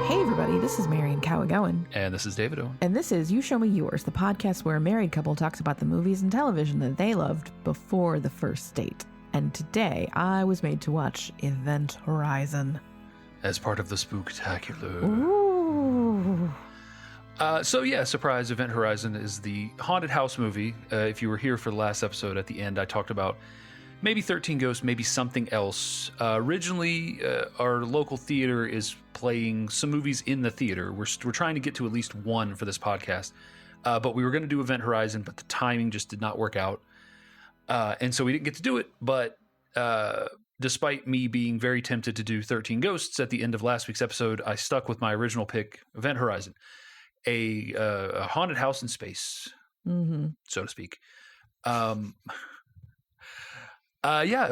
Hey everybody, this is Marian Cowagowan. And this is David Owen. And this is You Show Me Yours, the podcast where a married couple talks about the movies and television that they loved before the first date. And today, I was made to watch Event Horizon. As part of the Spooktacular. Ooh. Surprise, Event Horizon is the haunted house movie. If you were here for the last episode, at the end I talked about maybe 13 Ghosts, maybe something else. Originally, our local theater is playing some movies in the theater. We're trying to get to at least one for this podcast. But we were going to do Event Horizon, but the timing just did not work out. And so we didn't get to do it. But despite me being very tempted to do 13 Ghosts at the end of last week's episode, I stuck with my original pick, Event Horizon, a haunted house in space, so to speak. Of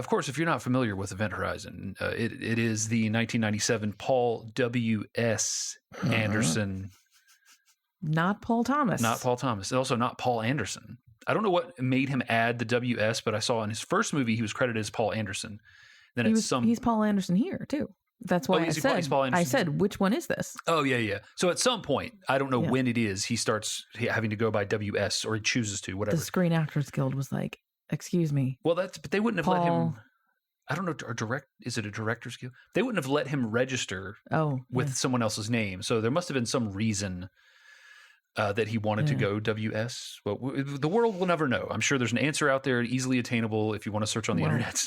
course, if you're not familiar with Event Horizon, it is the 1997 Paul W.S. Anderson. Not Paul Thomas. Not Paul Thomas. Also not Paul Anderson. I don't know what made him add the W.S., but I saw in his first movie he was credited as Paul Anderson. Then he's Paul Anderson here, too. That's why I said, which one is this? Oh, yeah. So at some point, I don't know when it is, he starts having to go by W.S. or he chooses to, whatever. The Screen Actors Guild was like, excuse me. Well, but they wouldn't have let him. I don't know. Is it a director's guild? They wouldn't have let him register with someone else's name. So there must have been some reason that he wanted to go WS. Well, the world will never know. I'm sure there's an answer out there, easily attainable if you want to search on the internet.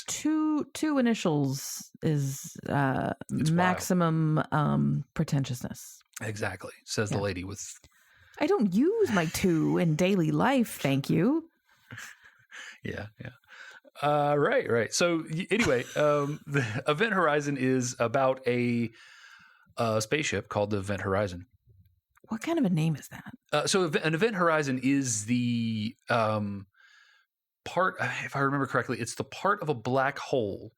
Two initials is maximum pretentiousness. Exactly, says the lady with. I don't use my two in daily life. Thank you. Yeah. Right. So anyway, the Event Horizon is about a spaceship called the Event Horizon. What kind of a name is that? So an Event Horizon is the part, if I remember correctly, it's the part of a black hole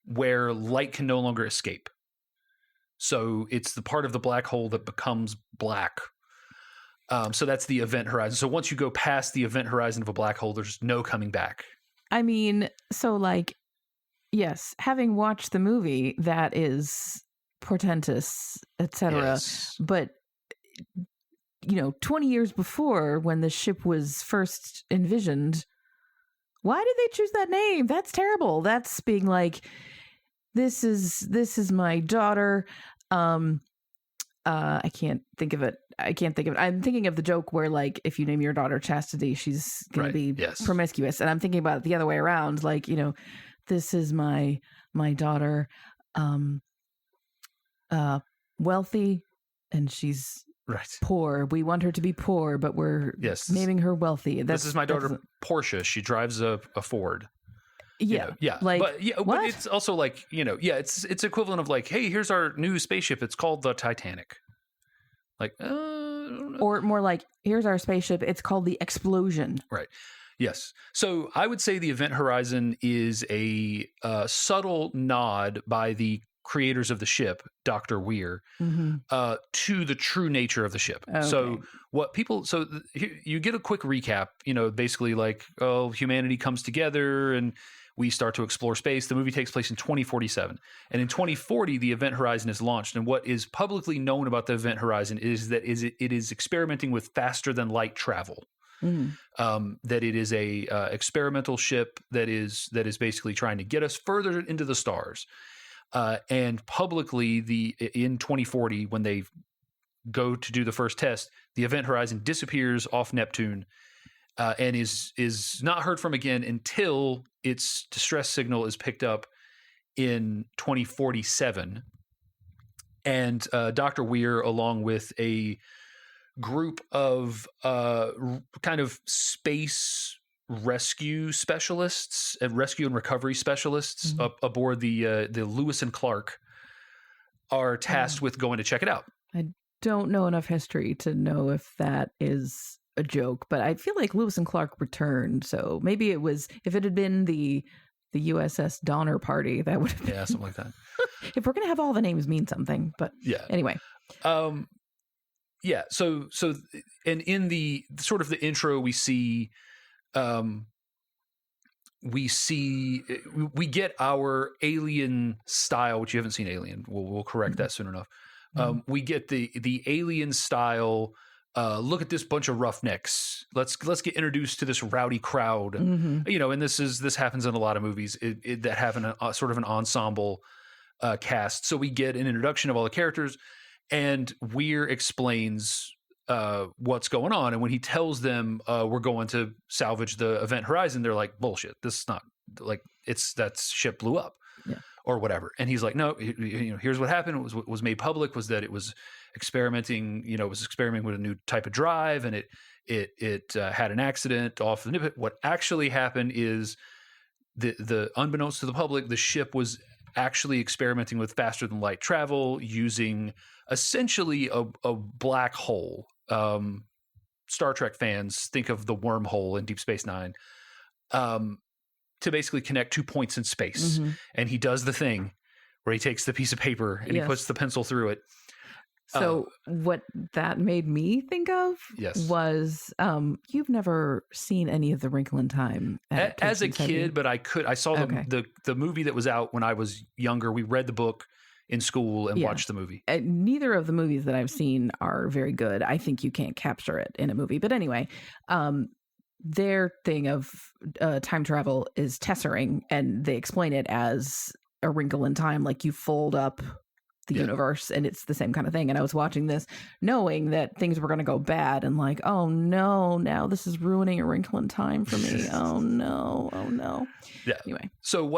where light can no longer escape. So it's the part of the black hole that becomes black. So that's the event horizon. So once you go past the event horizon of a black hole, there's no coming back. I mean, so like, yes, having watched the movie, that is portentous, etc. Yes. But 20 years before, when the ship was first envisioned, why did they choose that name? That's terrible. That's being like, this is my daughter. I can't think of it. I'm thinking of the joke where, like, if you name your daughter Chastity, she's going to be promiscuous. And I'm thinking about it the other way around. Like, this is my daughter, wealthy, and she's poor. We want her to be poor, but we're naming her wealthy. This is my daughter Portia. She drives a Ford. But it's also like, it's equivalent of like, hey, here's our new spaceship. It's called the Titanic. Like, or more like, here's our spaceship. It's called the Explosion. Right. Yes. So I would say the Event Horizon is a subtle nod by the creators of the ship, Dr. Weir, to the true nature of the ship. Okay. So you get a quick recap, basically like, humanity comes together and we start to explore space. The movie takes place in 2047. And in 2040, the Event Horizon is launched. And what is publicly known about the Event Horizon is that it is experimenting with faster than light travel. That it is a experimental ship that is basically trying to get us further into the stars. And publicly, in 2040, when they go to do the first test, the Event Horizon disappears off Neptune and is not heard from again until its distress signal is picked up in 2047. And Dr. Weir, along with a group of kind of space rescue specialists and rescue and recovery specialists aboard the Lewis and Clark, are tasked with going to check it out. I don't know enough history to know if that is a joke, but I feel like Lewis and Clark returned, so maybe it was, if it had been the USS Donner Party, that would have been, something like that. If we're gonna have all the names mean something, but anyway. So and in the sort of the intro, we see we get our Alien style, which you haven't seen Alien. We'll correct that soon enough. We get the Alien style. Look at this bunch of roughnecks. Let's get introduced to this rowdy crowd. You know, and this happens in a lot of movies that have a sort of an ensemble cast. So we get an introduction of all the characters, and Weir explains what's going on. And when he tells them we're going to salvage the Event Horizon, they're like, bullshit. This is not like that ship blew up or whatever. And he's like, no, you know, here's what happened. What was made public was that it was experimenting with a new type of drive, and it had an accident off the Nippet. What actually happened is the unbeknownst to the public, the ship was actually experimenting with faster than light travel using essentially a black hole. Star Trek fans think of the wormhole in Deep Space Nine, to basically connect 2 points in space. And he does the thing where he takes the piece of paper and he puts the pencil through it. So what that made me think of was you've never seen any of the Wrinkle in Time as a kid, but I saw the movie that was out when I was younger. We read the book in school and watched the movie. Neither of the movies that I've seen are very good. I think you can't capture it in a movie. But anyway, their thing of time travel is tessering, and they explain it as a wrinkle in time, like you fold up the universe, and it's the same kind of thing. And I was watching this knowing that things were going to go bad, and like, oh no, now this is ruining a wrinkle in time for me. Oh no. Yeah. Anyway, so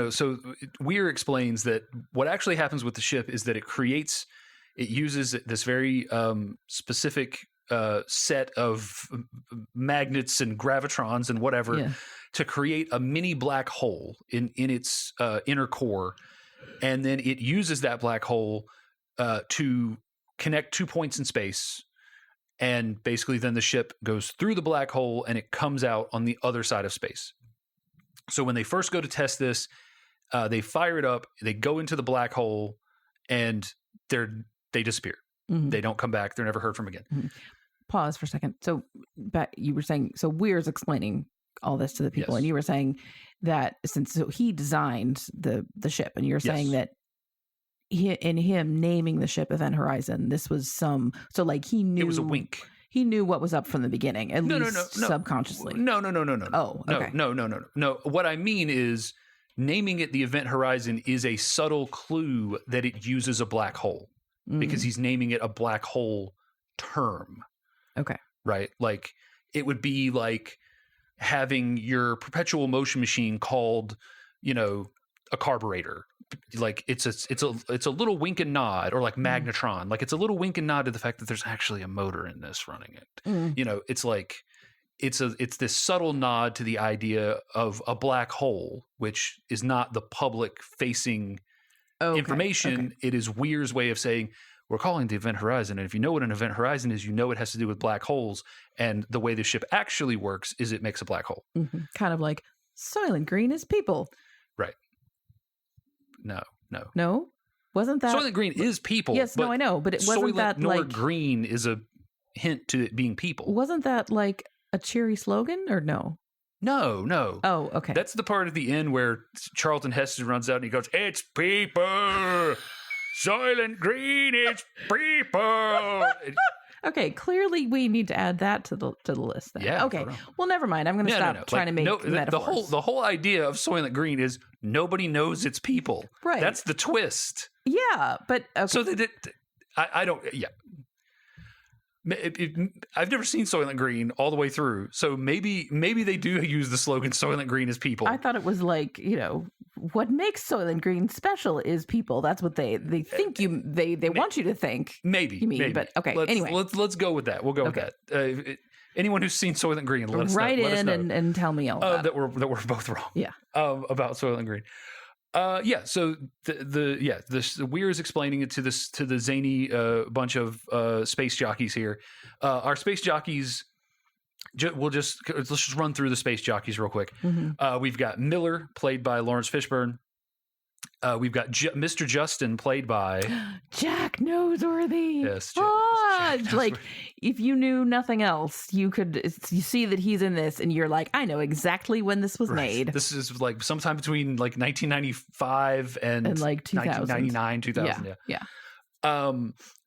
so Weir explains that what actually happens with the ship is that it uses this very specific set of magnets and gravitrons and whatever to create a mini black hole in its inner core. And then it uses that black hole to connect 2 points in space. And basically then the ship goes through the black hole and it comes out on the other side of space. So when they first go to test this, they fire it up, they go into the black hole, and they disappear. They don't come back. They're never heard from again. Pause for a second. So you were saying, so Weir's explaining all this to the people, and you were saying that he designed the ship, and you're saying that in him naming the ship Event Horizon, this was like he knew it was a wink. He knew what was up from the beginning, at least subconsciously. No. Oh, okay. No. What I mean is naming it the Event Horizon is a subtle clue that it uses a black hole because he's naming it a black hole term. Okay. Right? Like it would be like having your perpetual motion machine called, a carburetor. Like it's a little wink and nod, or like magnetron. Like it's a little wink and nod to the fact that there's actually a motor in this running it. It's like it's this subtle nod to the idea of a black hole, which is not the public facing information. Okay. It is Weir's way of saying, we're calling the Event Horizon. And if you know what an Event Horizon is, you know it has to do with black holes. And the way the ship actually works is it makes a black hole. Kind of like Soylent Green is people. Right. No? Wasn't that... Soylent Green is people. Yes, no, I know. But it wasn't Soylent that nor like... green is a hint to it being people. Wasn't that like a cheery slogan or no? No. Oh, okay. That's the part at the end where Charlton Heston runs out and he goes, "It's people! Soylent Green is people!" Okay, clearly we need to add that to the list then. Yeah. Okay. Well, never mind. I'm going to stop trying to make metaphors. The whole idea of Soylent Green is nobody knows it's people. Right. That's the twist. Yeah, but okay. So I don't. Yeah. I've never seen Soylent Green all the way through, so maybe they do use the slogan "Soylent Green is people." I thought it was like, what makes Soylent Green special is people. That's what they think they want you to think. Maybe you mean, maybe. But okay. Anyway, let's go with that. We'll go with that. Anyone who's seen Soylent Green, let us know. And tell me all about that we're both wrong. Yeah. About Soylent Green. So the Weir is explaining it to the zany bunch of space jockeys here. Our space jockeys, let's just run through the space jockeys real quick. We've got Miller, played by Lawrence Fishburne. We've got Mr. Justin, played by Jack Noseworthy. Yes, Jack like if you knew nothing else, you see that he's in this, and you're like, I know exactly when this was made. This is like sometime between like 1995 and like 2000. 1999, 2000. Yeah.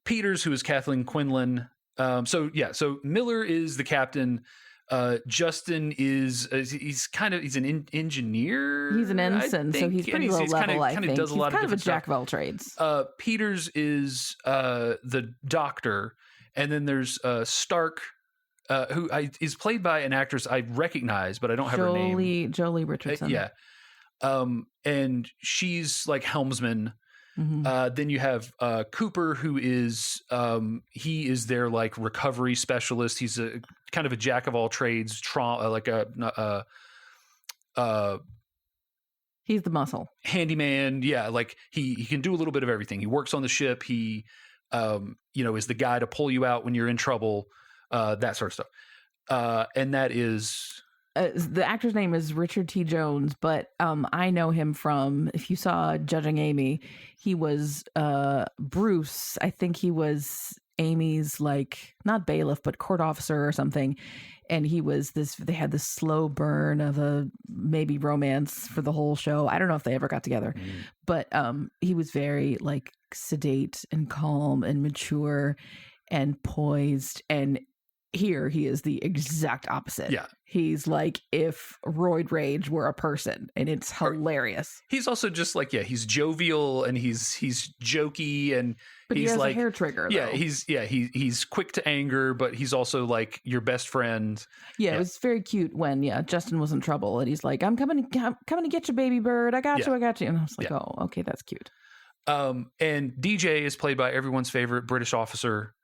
Peters, who is Kathleen Quinlan. So Miller is the captain. Justin is he's an engineer. He's an ensign, so he's pretty low level. I think does a lot he's kind of of a jack of all trades. Peters is the doctor, and then there's Stark, who is played by an actress I recognize, but I don't have her name. Jolie Richardson. And she's like helmsman. Mm-hmm. Then you have Cooper, who is he is their like recovery specialist. He's a kind of a jack of all trades, he's the muscle handyman. Yeah, like he can do a little bit of everything. He works on the ship. He is the guy to pull you out when you're in trouble. That sort of stuff. And that is. The actor's name is Richard T. Jones, but I know him from, if you saw Judging Amy, he was Bruce. I think he was Amy's, like, not bailiff, but court officer or something. And he was they had this slow burn of a maybe romance for the whole show. I don't know if they ever got together, but he was very like sedate and calm and mature and poised. And here he is the exact opposite. Yeah. He's like if Roid Rage were a person, and it's hilarious. He's also just like, he's jovial and he's jokey, and but he's he has like a hair trigger. Though. He's quick to anger, but he's also like your best friend. Yeah, it was very cute when Justin was in trouble, and he's like, I'm coming to get you, baby bird. I got you. And I was like, oh, okay, that's cute. And DJ is played by everyone's favorite British officer.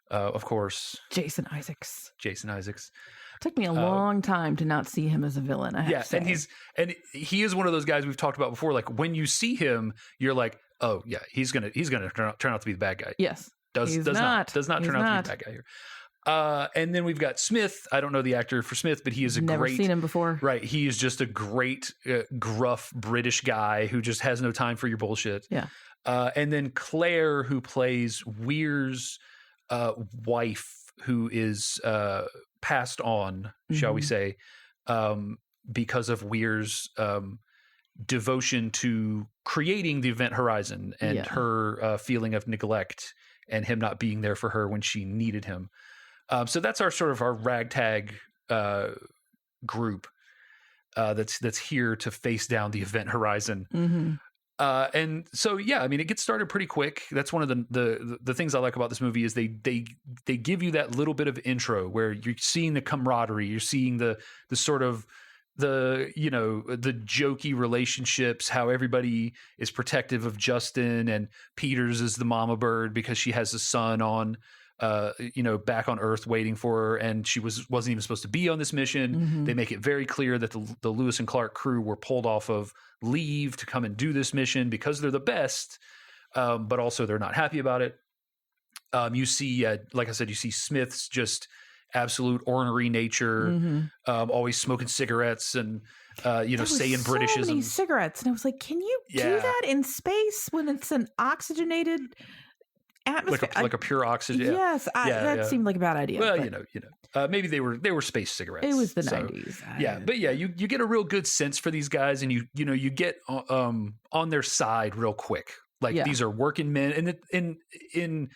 Of course, Jason Isaacs. Took me a long time to not see him as a villain. I have to say. and he is one of those guys we've talked about before. Like when you see him, you're like, oh yeah, he's gonna turn out to be the bad guy. Yes, does not turn out to be the bad guy here. And then we've got Smith. I don't know the actor for Smith, but he is never seen him before. Right, he is just a great gruff British guy who just has no time for your bullshit. Yeah. And then Claire, who plays Weir's wife, who is passed on, shall we say, because of Weir's devotion to creating the Event Horizon and her feeling of neglect and him not being there for her when she needed him. So that's our ragtag group that's here to face down the Event Horizon. Mm-hmm. And so, it gets started pretty quick. That's one of the things I like about this movie is they give you that little bit of intro where you're seeing the camaraderie, you're seeing the sort of the jokey relationships, how everybody is protective of Justin, and Peters is the mama bird because she has a son on back on Earth waiting for her, and she wasn't even supposed to be on this mission. Mm-hmm. They make it very clear that the Lewis and Clark crew were pulled off of leave to come and do this mission because they're the best, but also they're not happy about it. You see, like I said, you see Smith's just absolute ornery nature, always smoking cigarettes and saying Britishisms. So many cigarettes, and I was like, can you do that in space when it's an oxygenated atmosphere, like a pure oxygen? Yes, that seemed like a bad idea. Well, maybe they were space cigarettes. It was the 90s. But you get a real good sense for these guys, and you get on their side real quick. Like these are working men, and in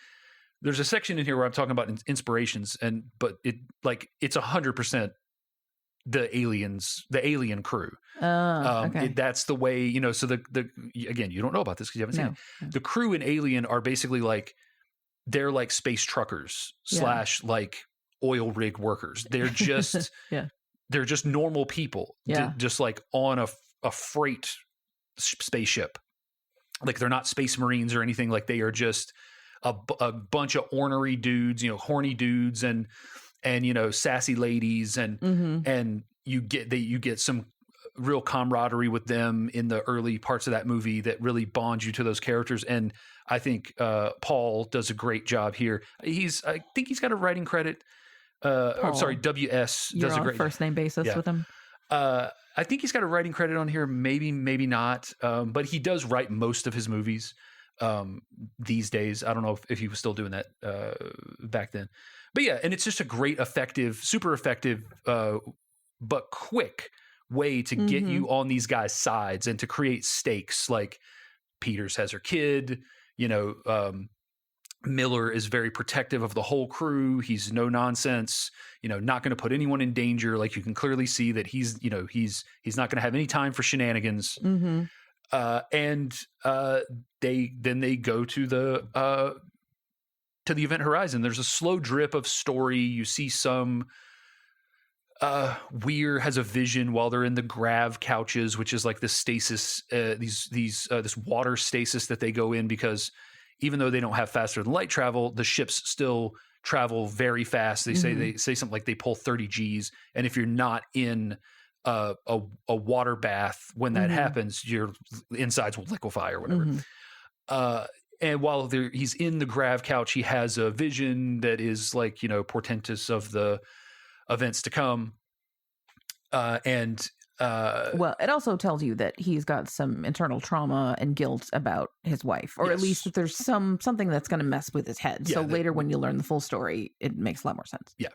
there's a section in here where I'm talking about inspirations, but it's 100% the alien crew. Okay. That's the way, so again, you don't know about this because you haven't seen it. The crew in Alien are basically like, they're like space truckers / like oil rig workers. They're just, they're just normal people, just like on a freight spaceship. Like they're not space marines or anything. Like they are just a bunch of ornery dudes, horny dudes and sassy ladies, and you get some real camaraderie with them in the early parts of that movie that really bonds you to those characters. And I think Paul does a great job here. I think he's got a writing credit. I'm sorry, WS You're does a on great first name basis with him. I think he's got a writing credit on here. Maybe not. But he does write most of his movies these days. I don't know if he was still doing that back then. But yeah, and it's just a great, super effective, but quick way to get you on these guys' sides and to create stakes. Like Peters has her kid, Miller is very protective of the whole crew. He's no nonsense, not going to put anyone in danger. Like you can clearly see that he's not going to have any time for shenanigans. And they go to the Event Horizon. There's a slow drip of story. You see some Weir has a vision while they're in the grav couches, which is like the stasis, this water stasis that they go in because even though they don't have faster than light travel, the ships still travel very fast. They say something like they pull 30 Gs, and if you're not in a water bath when that happens, your insides will liquefy or whatever. And while he's in the grav couch, he has a vision that is like portentous of the events to come. Well, it also tells you that he's got some internal trauma and guilt about his wife, or at least that there's something that's going to mess with his head. So later, when you learn the full story, it makes a lot more sense. Yeah.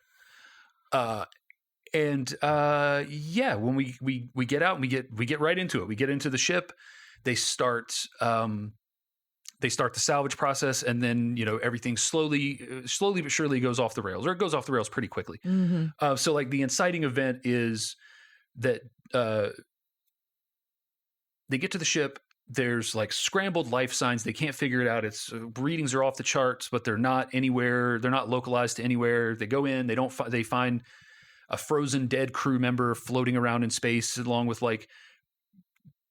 When we get out and we get right into it. We get into the ship. They start the salvage process, and then everything slowly but surely goes off the rails, or it goes off the rails pretty quickly. So like the inciting event is that they get to the ship. There's like scrambled life signs. They can't figure it out. It's readings are off the charts, but they're not anywhere. They're not localized to anywhere. They go in. They find a frozen dead crew member floating around in space, along with like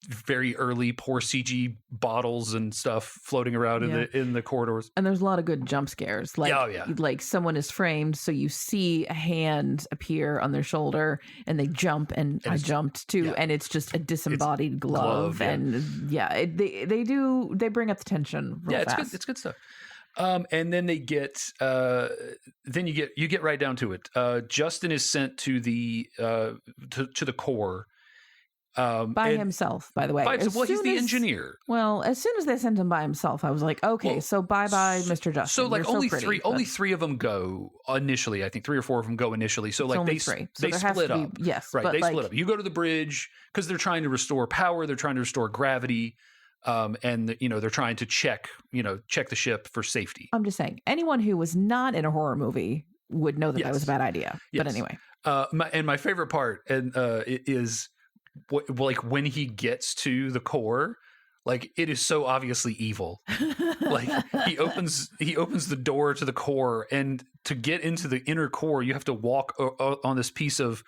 very early poor CG bottles and stuff floating around in the corridors. And there's a lot of good jump scares. Like, like someone is framed, so you see a hand appear on their shoulder, and they jump, and I jumped too, and it's just a disembodied glove, and they bring up the tension real fast. It's good stuff. And then they get you get right down to it. Justin is sent to the to the core. By himself, by the way. He's the engineer. Well, as soon as they sent him by himself, I was like, okay, so bye-bye, Mr. Justin. So like only three of them go initially. I think 3 or 4 of them go initially. So like they split up. Yes, right. They split up. You go to the bridge because they're trying to restore power. They're trying to restore gravity. And they're trying to check the ship for safety. I'm just saying, anyone who was not in a horror movie would know that was a bad idea. But anyway, my favorite part is like when he gets to the core, like it is so obviously evil. Like he opens the door to the core, and to get into the inner core, you have to walk on this piece of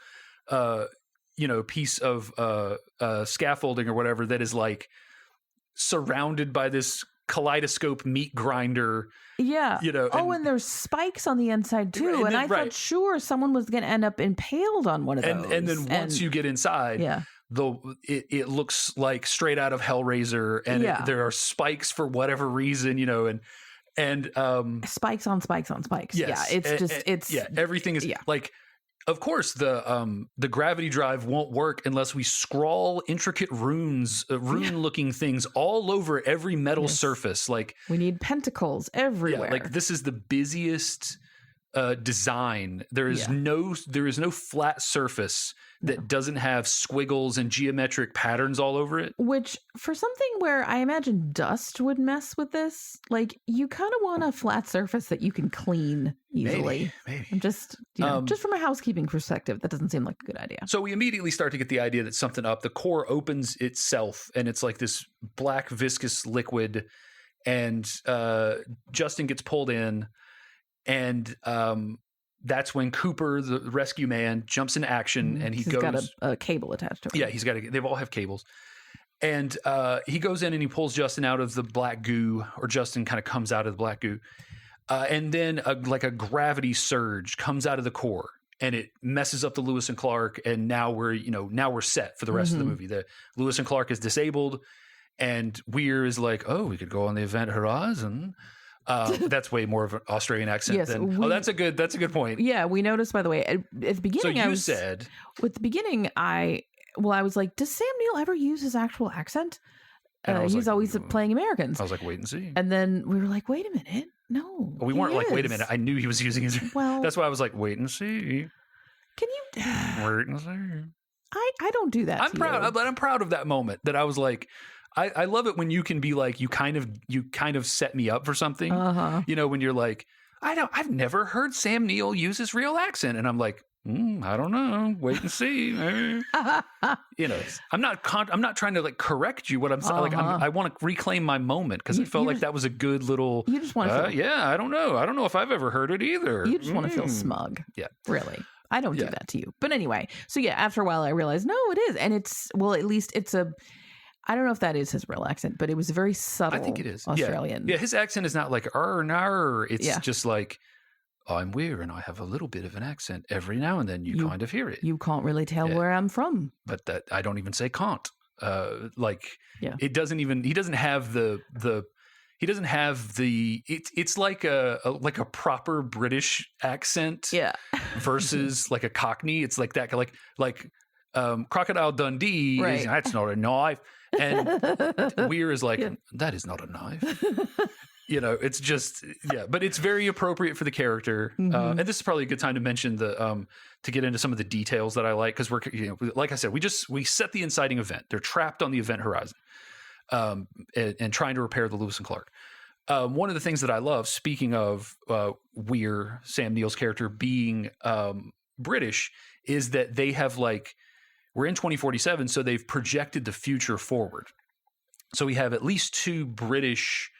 scaffolding or whatever that is like surrounded by this kaleidoscope meat grinder. Yeah. And there's spikes on the inside too. And I thought sure someone was going to end up impaled on one of those. And then once you get inside, it looks like straight out of Hellraiser, and there are spikes for whatever reason, and spikes on spikes on spikes. Yes. Yeah. Everything is like, of course, the gravity drive won't work unless we scrawl intricate rune-looking things all over every metal surface. Like we need pentacles everywhere. Yeah, like this is the busiest design. There is no flat surface that doesn't have squiggles and geometric patterns all over it. Which, for something where I imagine dust would mess with this, like you kind of want a flat surface that you can clean easily. Maybe. I'm just, just from a housekeeping perspective, that doesn't seem like a good idea. So we immediately start to get the idea that something up. The core opens itself, and it's like this black viscous liquid, and Justin gets pulled in, and that's when Cooper, the rescue man, jumps into action, and he's got a cable attached to him. Yeah, they all have cables. And he goes in and he pulls Justin out of the black goo, or Justin kind of comes out of the black goo. And then a gravity surge comes out of the core, and it messes up the Lewis and Clark. And now we're set for the rest of the movie. The Lewis and Clark is disabled, and Weir is like, oh, we could go on the Event Horizon. That's way more of an Australian accent Yes, than. That's a good point. Yeah, we noticed, by the way, at the beginning. So you said with the beginning, I was like, does Sam Neill ever use his actual accent? He's always playing Americans. I was like, wait and see. And then we were like, wait a minute, no, we weren't like, wait a minute. I knew he was using his. Well, that's why I was like, wait and see. Can you wait and see? I don't do that. I'm proud, but I'm proud of that moment that I was like. I love it when you can be like, you kind of set me up for something. You know, when you're like, I've never heard Sam Neill use his real accent, and I'm like, I don't know. Wait and see. You know, I'm not trying to like correct you. What I'm saying, like, I want to reclaim my moment because it felt like that was a good little. You just want to. Yeah, I don't know if I've ever heard it either. You just want to feel smug. Yeah, really. I don't do that to you. But anyway, so yeah, after a while, I realized no, it is, and it's at least it's a. I don't know if that is his real accent, but it was a very subtle. I think it is Australian. Yeah, his accent is not like nar. It's just like, I'm Weir and I have a little bit of an accent every now and then. You kind of hear it. You can't really tell where I'm from. But that I don't even say can't. It doesn't even. He doesn't have the. He doesn't have the. It's like a proper British accent. Yeah. Versus like a Cockney. It's like that. Like Crocodile Dundee. Right. That's not a knife. And Weir is like, that is not a knife. You know, it's just, but it's very appropriate for the character. And this is probably a good time to mention to get into some of the details that I like. Cause we're, like I said, we set the inciting event. They're trapped on the event horizon and trying to repair the Lewis and Clark. One of the things that I love, speaking of Weir, Sam Neill's character being British, is that they have we're in 2047, so they've projected the future forward. So we have at least 2 British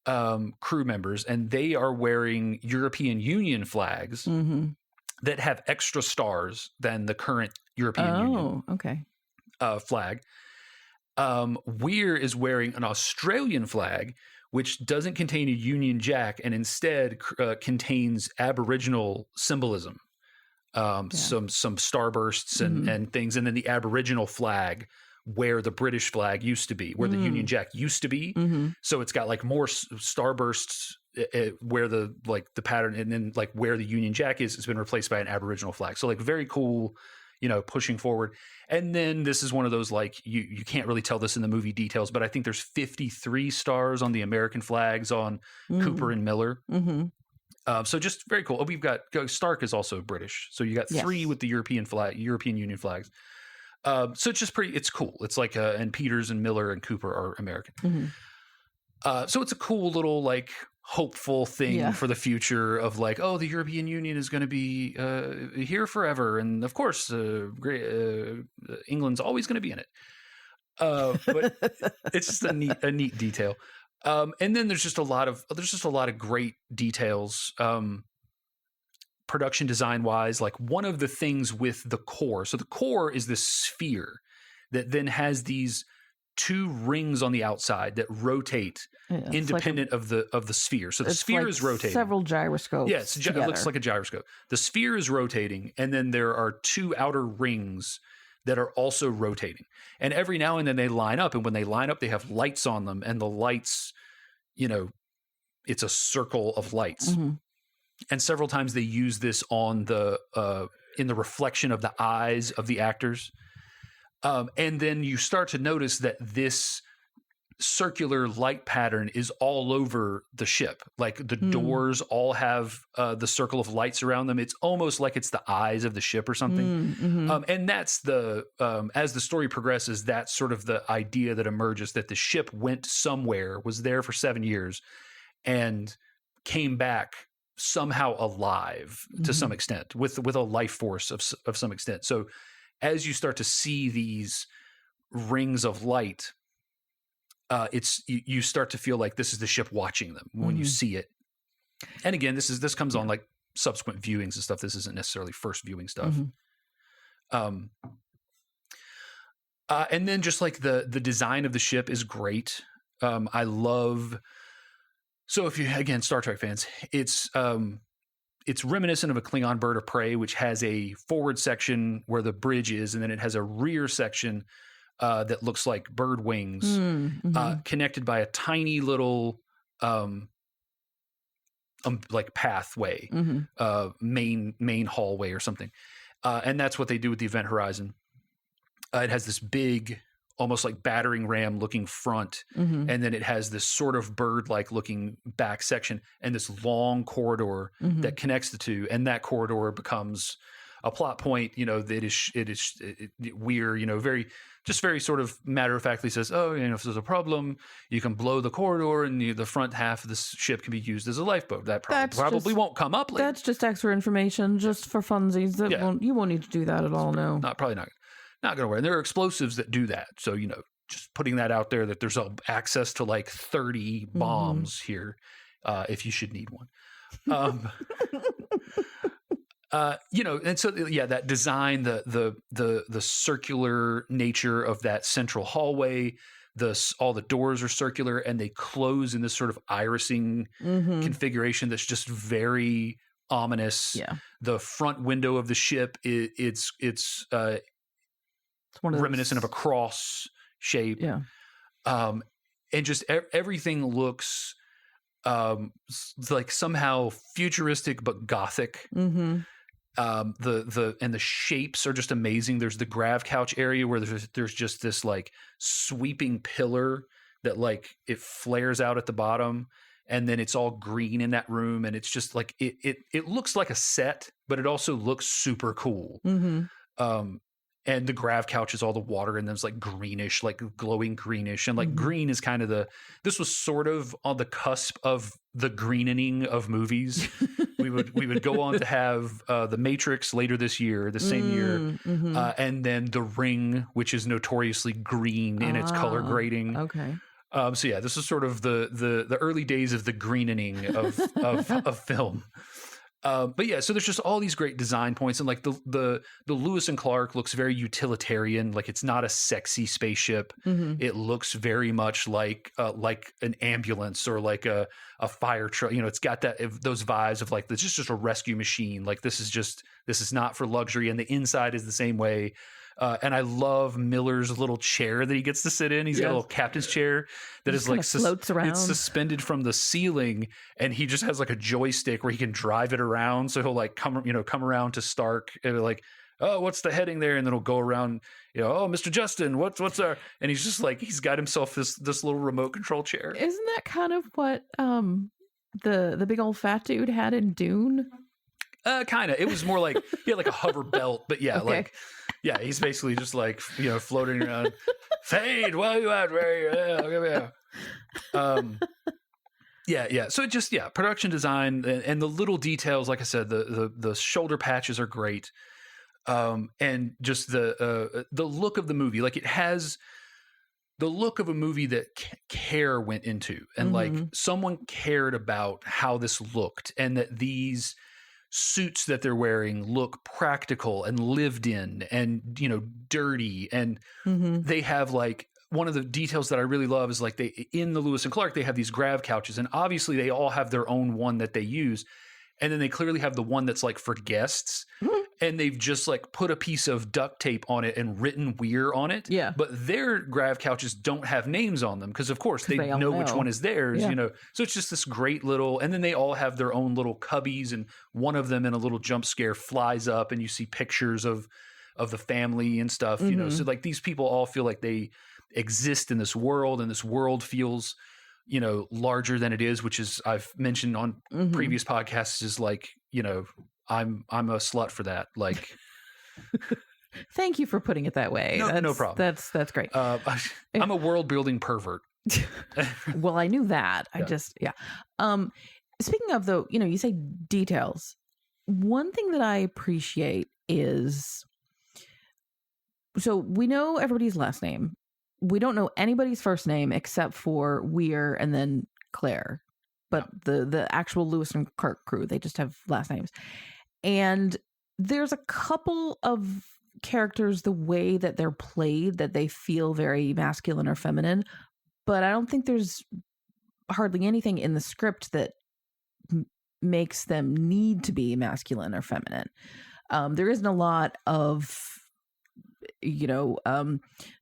crew members, and they are wearing European Union flags that have extra stars than the current European Union flag. Weir is wearing an Australian flag, which doesn't contain a Union Jack and instead contains Aboriginal symbolism. Some starbursts and things, and then the Aboriginal flag where the British flag used to be, where the Union Jack used to be. So it's got more starbursts where the pattern, and then where the Union Jack is, it's been replaced by an Aboriginal flag. So very cool, pushing forward. And then this is one of those you can't really tell this in the movie details, but I think there's 53 stars on the American flags on Cooper and Miller. So just very cool. We've got Stark is also British, so you got 3 with the European Union flags. So it's just it's cool. It's and Peters and Miller and Cooper are American. So it's a cool little hopeful thing for the future of the European Union is going to be here forever, and of course, England's always going to be in it. But it's just a neat detail. And then there's just a lot of great details, production design wise. One of the things with the core. So the core is this sphere that then has these 2 rings on the outside that rotate independent of the sphere. So the sphere is rotating. Several gyroscopes. Yeah, it looks like a gyroscope. The sphere is rotating, and then there are 2 outer rings that are also rotating. And every now and then they line up, and when they line up, they have lights on them, and the lights, it's a circle of lights. And several times they use this on in the reflection of the eyes of the actors. And then you start to notice that this circular light pattern is all over the ship. The doors all have the circle of lights around them. It's almost like it's the eyes of the ship or something. And that's as the story progresses, that's sort of the idea that emerges, that the ship went somewhere, was there for 7 years, and came back somehow alive to some extent, with a life force of some extent. So as you start to see these rings of light, you start to feel like this is the ship watching them when you see it. And again, this comes on subsequent viewings and stuff. This isn't necessarily first viewing stuff. And then just the design of the ship is great. I love. So if you, again, Star Trek fans, it's reminiscent of a Klingon bird of prey, which has a forward section where the bridge is, and then it has a rear section that looks like bird wings, connected by a tiny little like pathway, main hallway or something. And that's what they do with the Event Horizon. It has this big, almost like battering ram looking front. And then it has this sort of bird-like looking back section and this long corridor that connects the two. And that corridor becomes a plot point, that Weir, very sort of matter-of-factly says, if there's a problem, you can blow the corridor and the front half of the ship can be used as a lifeboat. That probably won't come up later. That's just extra information, just for funsies. You won't need to do that at all, no. Probably not going to work. And there are explosives that do that. So, just putting that out there that there's access to like 30 bombs here if you should need one. And so that design, the circular nature of that central hallway, all the doors are circular and they close in this sort of irising configuration that's just very ominous. Yeah. The front window of the ship, it's reminiscent of a cross shape. Yeah. And just everything looks like somehow futuristic but gothic. The shapes are just amazing. There's the grav couch area where there's just this like sweeping pillar that like it flares out at the bottom, and then it's all green in that room, and it's just like it looks like a set, but it also looks super cool. And the grav couch is all the water and there's like greenish, like glowing greenish. And like green is kind of this was sort of on the cusp of the greenening of movies. we would go on to have The Matrix later this year, the same year. And then The Ring, which is notoriously green in its color grading. Okay. This is sort of the early days of the greenening of film. So there's just all these great design points, and like the Lewis and Clark looks very utilitarian. Like it's not a sexy spaceship. It looks very much like an ambulance or like a fire truck. It's got those vibes of like, it's just a rescue machine. Like this is not for luxury, and the inside is the same way. And I love Miller's little chair that he gets to sit in. He's got a little captain's chair that is like floats around. It's suspended from the ceiling, and he just has like a joystick where he can drive it around. So he'll like come around to Stark and like, oh, what's the heading there? And then he'll go around, oh, Mr. Justin, what's our? And he's just like, he's got himself this little remote control chair. Isn't that kind of what the big old fat dude had in Dune? Kind of. It was more like he had like a hover belt, but he's basically just like floating around. Fade, where you at? Where you? So it just production design and the little details. Like I said, the shoulder patches are great, and just the look of the movie. Like it has the look of a movie that care went into, and like someone cared about how this looked, and that these suits that they're wearing look practical and lived in and dirty, and they have like one of the details that I really love is like in the Lewis and Clark they have these grav couches, and obviously they all have their own one that they use, and then they clearly have the one that's like for guests, and they've just like put a piece of duct tape on it and written Weir on it. Yeah. But their grav couches don't have names on them because of course they know which one is theirs, So it's just this great little, and then they all have their own little cubbies, and one of them in a little jump scare flies up and you see pictures of the family and stuff, So like these people all feel like they exist in this world, and this world feels larger than it is, which is I've mentioned on previous podcasts is like, I'm a slut for that. Like, thank you for putting it that way. No problem. That's great. I'm a world building pervert. Well, I knew that. Speaking of though, you say details. One thing that I appreciate is, so we know everybody's last name. We don't know anybody's first name except for Weir and then Claire. But the actual Lewis and Clark crew, they just have last names. And there's a couple of characters, the way that they're played, that they feel very masculine or feminine. But I don't think there's hardly anything in the script that makes them need to be masculine or feminine. There isn't a lot of,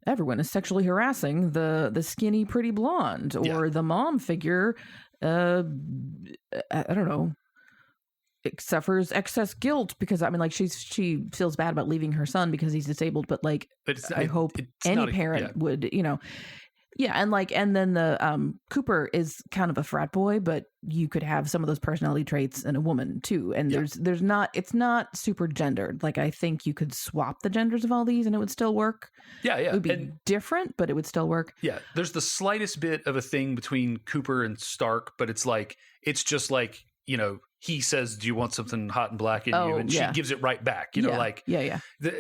everyone is sexually harassing the skinny, pretty blonde, or the mom figure I don't know, suffers excess guilt because I mean, like she feels bad about leaving her son because he's disabled, but like I hope any parent would, you know. Yeah, and then the Cooper is kind of a frat boy, but you could have some of those personality traits in a woman too. And there's not, it's not super gendered. Like I think you could swap the genders of all these and it would still work. Yeah. It would be different, but it would still work. Yeah, there's the slightest bit of a thing between Cooper and Stark, but it's just like, you know, he says, "Do you want something hot and black in you?" And she gives it right back. You know, like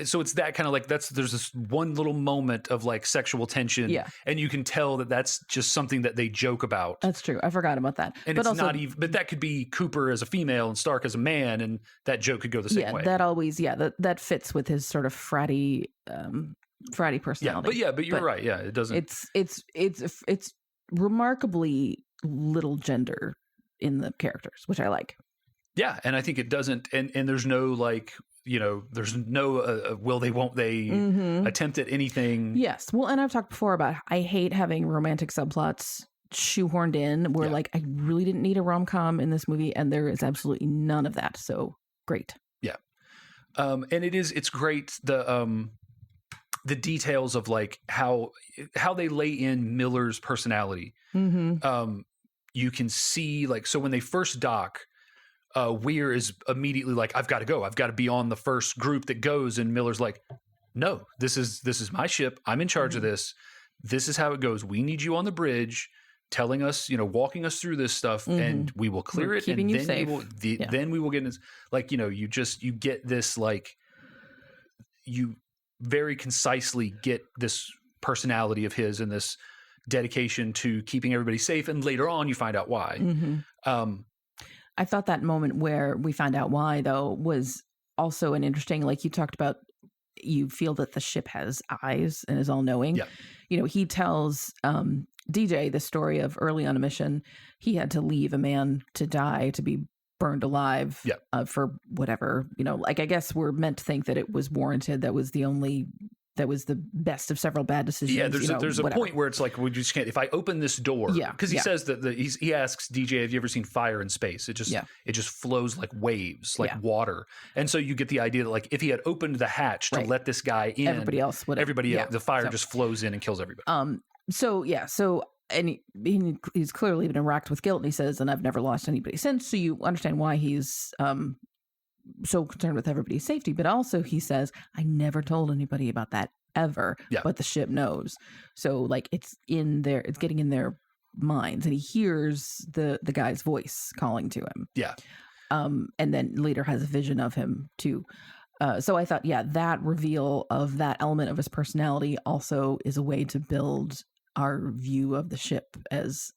so it's that kind of like there's this one little moment of like sexual tension, and you can tell that that's just something that they joke about. That's true. I forgot about that. And but it's also, not even. But that could be Cooper as a female and Stark as a man, and that joke could go the same way. That always that fits with his sort of fratty personality. But you're right. Yeah, it doesn't. It's remarkably little gender in the characters, which I like. Yeah, and I think it doesn't, and there's no like, you know, there's no will they, won't they attempt at anything. Yes, well, and I've talked before about I hate having romantic subplots shoehorned in where like I really didn't need a rom-com in this movie, and there is absolutely none of that. So great. Yeah, and it's great the details of like how they lay in Miller's personality. You can see like so when they first dock. Weir is immediately like, I've got to go. I've got to be on the first group that goes. And Miller's like, no, this is my ship. I'm in charge of this. This is how it goes. We need you on the bridge telling us, you know, walking us through this stuff and we will clear it. And then we will get in this, like, you know, you get this, like you very concisely get this personality of his and this dedication to keeping everybody safe. And later on you find out why. I thought that moment where we found out why, though, was also an interesting, like you talked about, you feel that the ship has eyes and is all knowing. Yeah. You know, he tells DJ the story of early on a mission, he had to leave a man to die, to be burned alive for whatever, you know, like I guess we're meant to think that it was warranted. That was the best of several bad decisions. Yeah, there's a point where it's like, we just can't. If I open this door, because he says that he asks DJ, "Have you ever seen fire in space? It just flows like waves, like water." And so you get the idea that like if he had opened the hatch to let this guy in, everybody else, the fire just flows in and kills everybody. And he's clearly been racked with guilt, and he says, "And I've never lost anybody since." So you understand why he's so concerned with everybody's safety, but also he says, I never told anybody about that ever, but the ship knows. So like it's getting in their minds, and he hears the guy's voice calling to him. Yeah. And then later has a vision of him too. So I thought, that reveal of that element of his personality also is a way to build our view of the ship as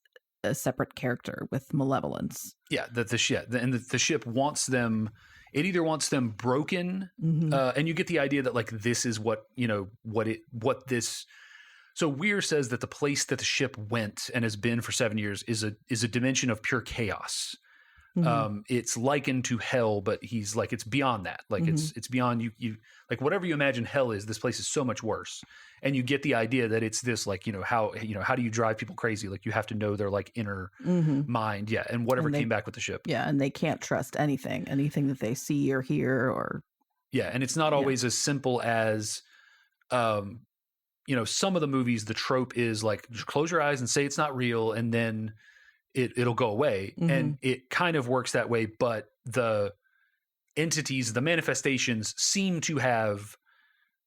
a separate character with malevolence. Yeah, that the ship wants them. It either wants them broken, and you get the idea that like this is what, you know, what this. So Weir says that the place that the ship went and has been for 7 years is a dimension of pure chaos. It's likened to hell, but he's like, it's beyond that. Like it's beyond you like whatever you imagine hell is, this place is so much worse. And you get the idea that it's this, like, how do you drive people crazy? Like you have to know their like inner mind. Yeah. And whatever came back with the ship. Yeah. And they can't trust anything that they see or hear or. Yeah. And it's not always as simple as, some of the movies, the trope is like, just close your eyes and say it's not real. And then it'll go away. And it kind of works that way. But the entities, the manifestations seem to have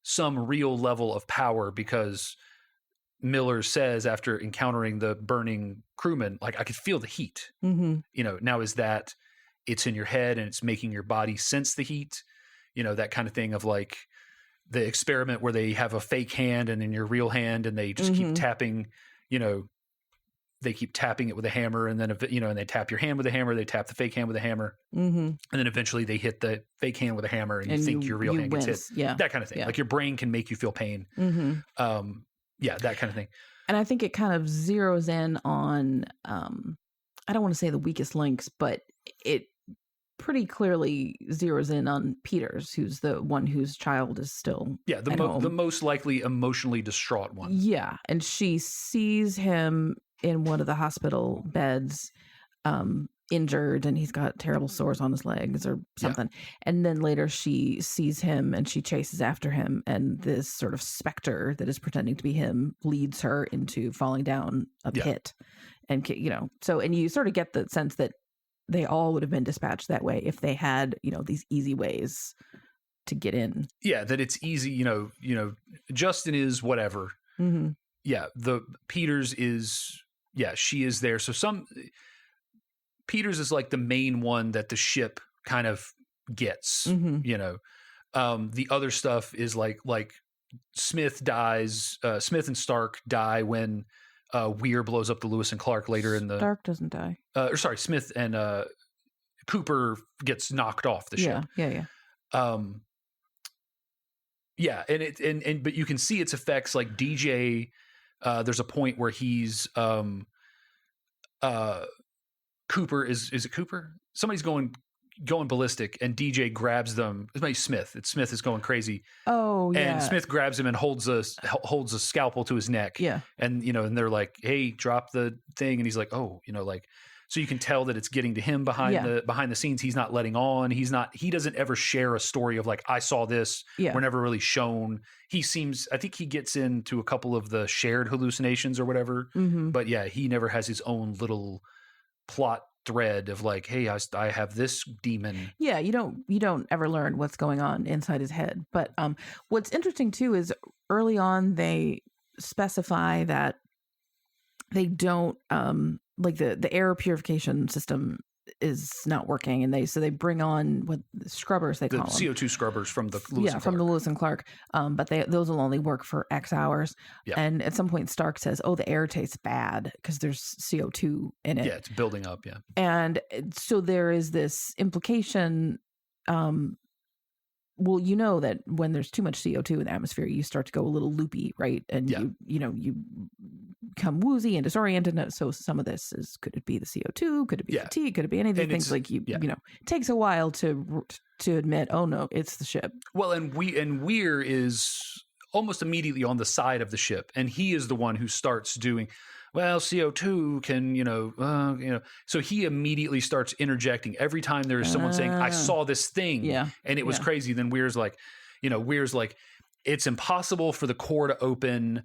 some real level of power, because Miller says after encountering the burning crewman, like, I could feel the heat. Now is that it's in your head and it's making your body sense the heat, that kind of thing of like the experiment where they have a fake hand and in your real hand and they just keep tapping, they keep tapping it with a hammer, and then, and they tap your hand with a hammer, they tap the fake hand with a hammer. And then eventually they hit the fake hand with a hammer and you think your real hand gets hit. Yeah. That kind of thing. Yeah. Like your brain can make you feel pain. That kind of thing. And I think it kind of zeroes in on, I don't want to say the weakest links, but it pretty clearly zeroes in on Peters, who's the one whose child is still the most likely emotionally distraught one. Yeah. And she sees him in one of the hospital beds, injured and he's got terrible sores on his legs or something. And then later she sees him and she chases after him, and this sort of specter that is pretending to be him leads her into falling down a pit. And, so, and you sort of get the sense that they all would have been dispatched that way if they had, these easy ways to get in. Yeah, that it's easy, Justin is whatever. Mm-hmm. Yeah, the Peters is, she is there. So Peters is like the main one that the ship kind of gets, the other stuff is like Smith dies, Smith and Stark die when Weir blows up the Lewis and Clark later in the... Stark doesn't die. Smith and Cooper gets knocked off the ship. Yeah. But you can see its effects, like DJ, there's a point where he's Cooper is it Cooper? Somebody's going ballistic, and DJ grabs them. It might be Smith. Smith is going crazy. Oh, yeah. And Smith grabs him and holds a scalpel to his neck. Yeah. And and they're like, "Hey, drop the thing." And he's like, "Oh, so you can tell that it's getting to him behind the scenes. He's not letting on. He doesn't ever share a story of like, I saw this. Yeah. We're never really shown. I think he gets into a couple of the shared hallucinations or whatever. Mm-hmm. But yeah, he never has his own little plot thread of like, hey, I have this demon. Yeah, you don't ever learn what's going on inside his head. But what's interesting too is early on they specify that they don't like the air purification system is not working, and they bring on what scrubbers they call them. CO2 scrubbers from the Lewis and Clark. From the Lewis and Clark. But those will only work for X hours. Yeah. And at some point Stark says, "Oh, the air tastes bad because there's CO2 in it." Yeah, it's building up. Yeah. And so there is this implication. Well, that when there's too much CO2 in the atmosphere, you start to go a little loopy, right? And you become woozy and disoriented. So some of this could it be the CO2? Could it be fatigue? Could it be any of these things? Like it takes a while to admit, oh no, it's the ship. Well, and Weir is almost immediately on the side of the ship, and he is the one who starts doing. Well, CO2 can, so he immediately starts interjecting every time there is someone saying, I saw this thing and it was crazy. Then Weir's like, it's impossible for the core to open.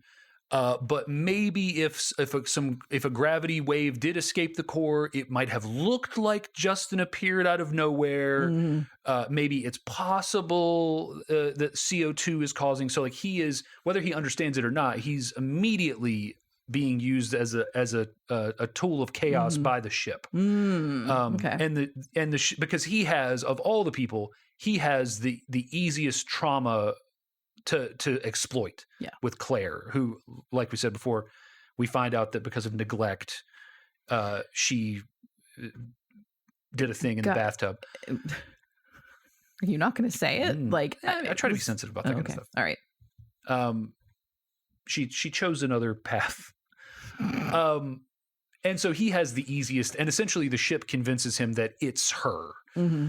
But maybe if a gravity wave did escape the core, it might have looked like Justin appeared out of nowhere. Mm-hmm. Maybe it's possible that CO2 is causing. So like he is, whether he understands it or not, he's immediately being used as a tool of chaos by the ship. Okay. And because he has, of all the people, he has the easiest trauma to exploit with Claire, who, like we said before, we find out that because of neglect, she did a thing in the bathtub. Are you not going to say it? I try to be sensitive about that kind of stuff. All right. She chose another path. And so he has the easiest, and essentially the ship convinces him that it's her. Mm-hmm.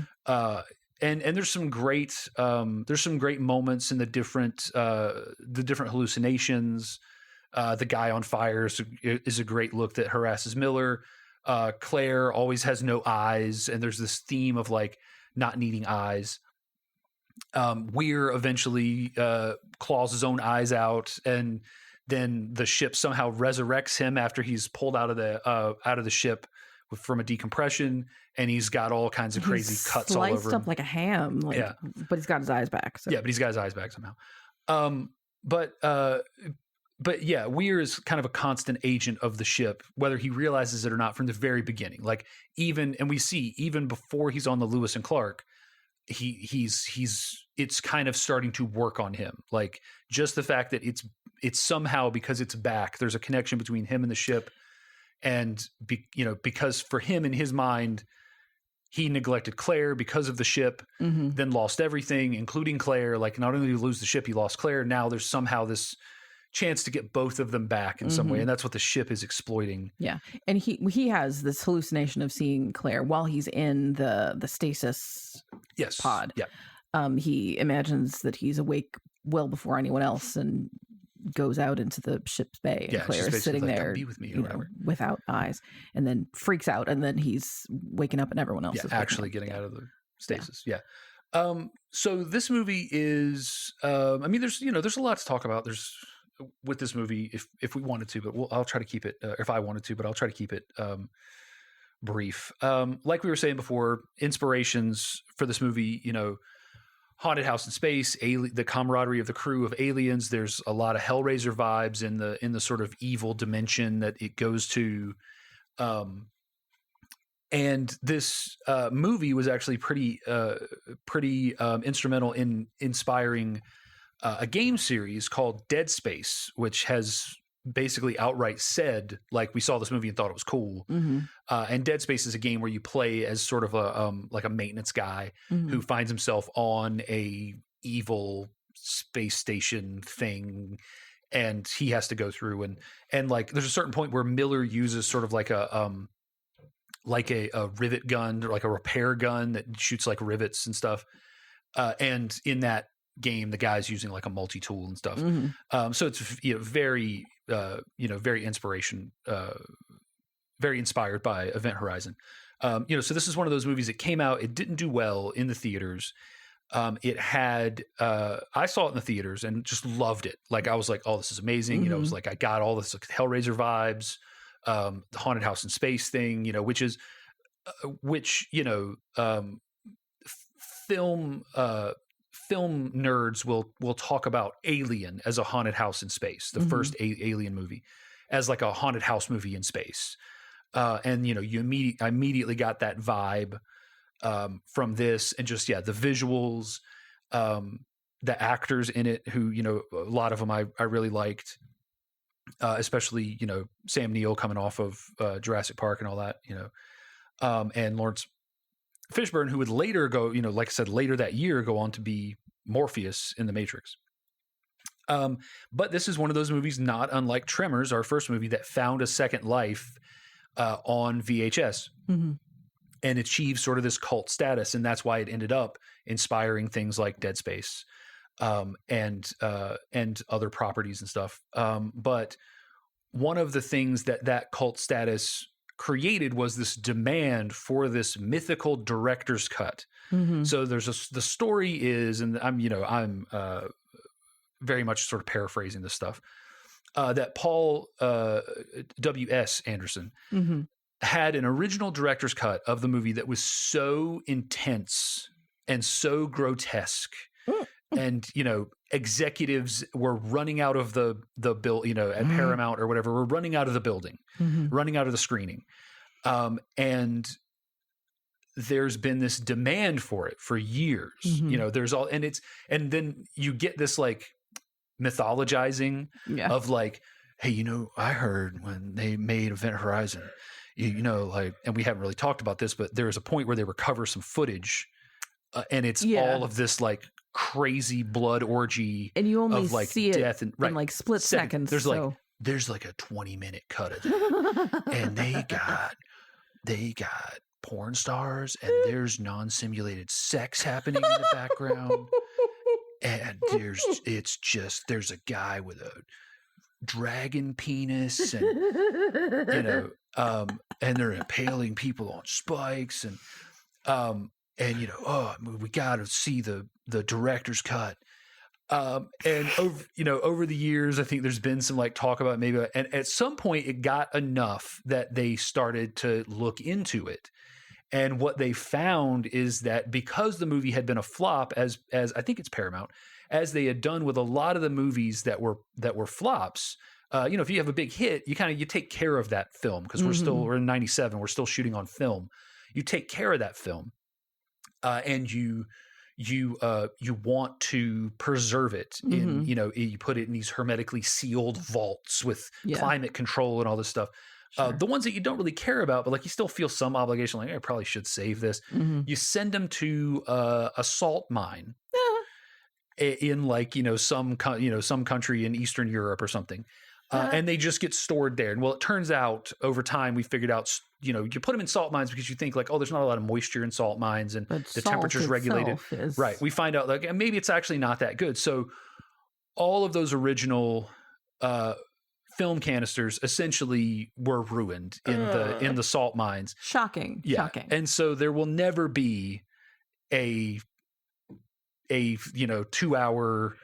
And there's some great moments in the different hallucinations. The guy on fire is a great look that harasses Miller. Claire always has no eyes, and there's this theme of like not needing eyes. Weir eventually claws his own eyes out, and then the ship somehow resurrects him after he's pulled out of the ship from a decompression, and he's got all kinds of crazy cuts all over him. Sliced up like a ham, but he's got his eyes back. So. Yeah, but he's got his eyes back somehow. But yeah, Weir is kind of a constant agent of the ship, whether he realizes it or not from the very beginning. Like we see even before he's on the Lewis and Clark, it's kind of starting to work on him. Like just the fact that it's somehow, because it's back, there's a connection between him and the ship. And because for him, in his mind, he neglected Claire because of the ship, then lost everything, including Claire. Like not only did he lose the ship, he lost Claire. Now there's somehow this chance to get both of them back in some way, and that's what the ship is exploiting. Yeah, and he has this hallucination of seeing Claire while he's in the stasis pod. Yeah, he imagines that he's awake well before anyone else, and goes out into the ship's bay, and Claire is sitting there, be with me or whatever, without eyes, and then freaks out, and then he's waking up, and everyone else is actually getting out of the stasis. Yeah. So this movie is, I mean, there's a lot to talk about. There's with this movie, if we wanted to, but I'll try to keep it. If I wanted to, but I'll try to keep it brief. Like we were saying before, inspirations for this movie, haunted house in space, the camaraderie of the crew of aliens. There's a lot of Hellraiser vibes in the sort of evil dimension that it goes to. And this movie was actually pretty instrumental in inspiring a game series called Dead Space, which has basically outright said, like, we saw this movie and thought it was cool. Mm-hmm. And Dead Space is a game where you play as sort of a maintenance guy who finds himself on a evil space station thing, and he has to go through and like there's a certain point where Miller uses sort of like a rivet gun, or like a repair gun that shoots like rivets and stuff. And in that game, the guy's using like a multi-tool and stuff. So it's very very very inspired by Event Horizon. So this is one of those movies that came out. It didn't do well in the theaters. It had I saw it in the theaters and just loved it. Like, I was like, oh, this is amazing. It was like, I got all this like Hellraiser vibes, the haunted house in space thing, film nerds will talk about Alien as a haunted house in space, the first Alien movie, as like a haunted house movie in space. And I immediately got that vibe from this, and just the visuals, the actors in it, who a lot of them I really liked, especially Sam Neill coming off of Jurassic Park and all that, and Lawrence Fishburne, who would later go, like I said, later that year go on to be Morpheus in The Matrix. But this is one of those movies, not unlike Tremors, our first movie, that found a second life on VHS and achieved sort of this cult status. And that's why it ended up inspiring things like Dead Space and other properties and stuff. But one of the things that cult status created was this demand for this mythical director's cut. So the story is, and I'm very much sort of paraphrasing this stuff, that Paul W.S. Anderson had an original director's cut of the movie that was so intense and so grotesque, and executives were running out of the at Paramount or whatever, were running out of the building, running out of the screening, and there's been this demand for it for years. There's all, and then you get this like mythologizing of like, hey, I heard when they made Event Horizon, like, and we haven't really talked about this, but there's a point where they recover some footage, and it's all of this like crazy blood orgy, and you only like see death and in like split seconds. There's like a 20-minute cut of it, and they got porn stars, and there's non-simulated sex happening in the background, and there's a guy with a dragon penis, and and they're impaling people on spikes, and we got to see the director's cut. And over the years, I think there's been some like talk about maybe, and at some point it got enough that they started to look into it. And what they found is that because the movie had been a flop, as I think it's Paramount, as they had done with a lot of the movies that were flops, if you have a big hit, you take care of that film, because we're in 97, we're still shooting on film. You take care of that film, and you want to preserve it in, you put it in these hermetically sealed vaults with climate control and all this stuff. Sure. The ones that you don't really care about, but like you still feel some obligation, like I probably should save this. You send them to a salt mine in like some country in Eastern Europe or something, and they just get stored there. And well, it turns out over time we figured out you put them in salt mines because you think like, oh, there's not a lot of moisture in salt mines, and the temperature's regulated. Right. We find out like maybe it's actually not that good. So all of those original film canisters essentially were ruined in the salt mines. Shocking. Yeah. Shocking. And so there will never be a 2-hour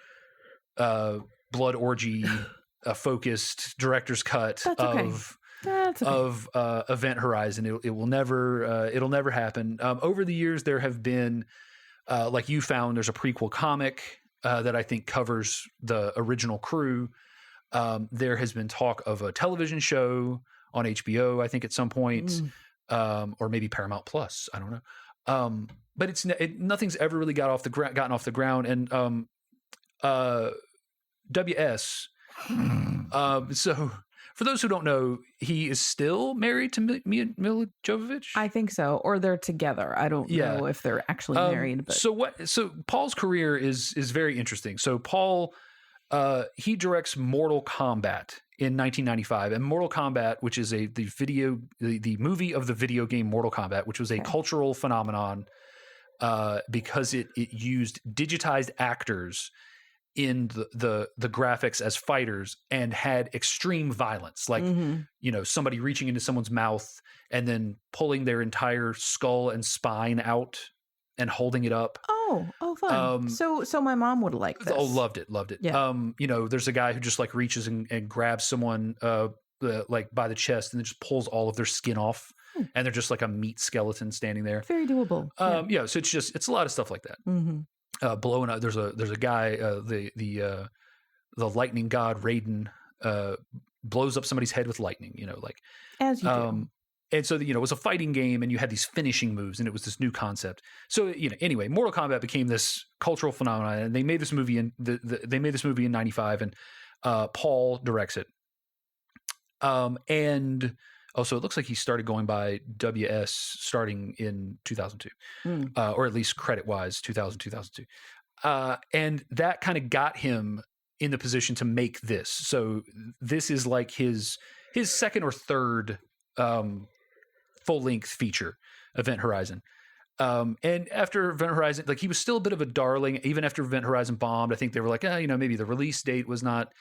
blood orgy focused director's cut of Event Horizon. It will never it'll never happen. Over the years there have been like you found, there's a prequel comic that I think covers the original crew. There has been talk of a television show on HBO, I think at some point, or maybe Paramount Plus. I don't know. But nothing's ever really gotten off the ground. And WS. So for those who don't know, he is still married to Mila Jovovich. I think so, or they're together. I don't know if they're actually married. But So Paul's career is very interesting. So Paul, he directs Mortal Kombat in 1995, and Mortal Kombat, which is the movie of the video game Mortal Kombat, which was a cultural phenomenon because it used digitized actors in the graphics as fighters and had extreme violence, like somebody reaching into someone's mouth and then pulling their entire skull and spine out and holding it up. Oh, fun. So my mom would like this. Oh, loved it. Yeah. There's a guy who just like reaches and grabs someone like by the chest and then just pulls all of their skin off, and they're just like a meat skeleton standing there. Very doable. So it's a lot of stuff like that. Blowing up. There's a guy, the lightning god Raiden blows up somebody's head with lightning. As you do. And so it was a fighting game, and you had these finishing moves, and it was this new concept. So anyway, Mortal Kombat became this cultural phenomenon, and they made this movie in they made this movie in '95, and Paul directs it. And also, it looks like he started going by WS starting in 2002, or at least credit-wise, 2002. And that kind of got him in the position to make this. So this is like his second or third full-length feature, Event Horizon. And after Event Horizon, like he was still a bit of a darling, even after Event Horizon bombed. I think they were like, maybe the release date was not...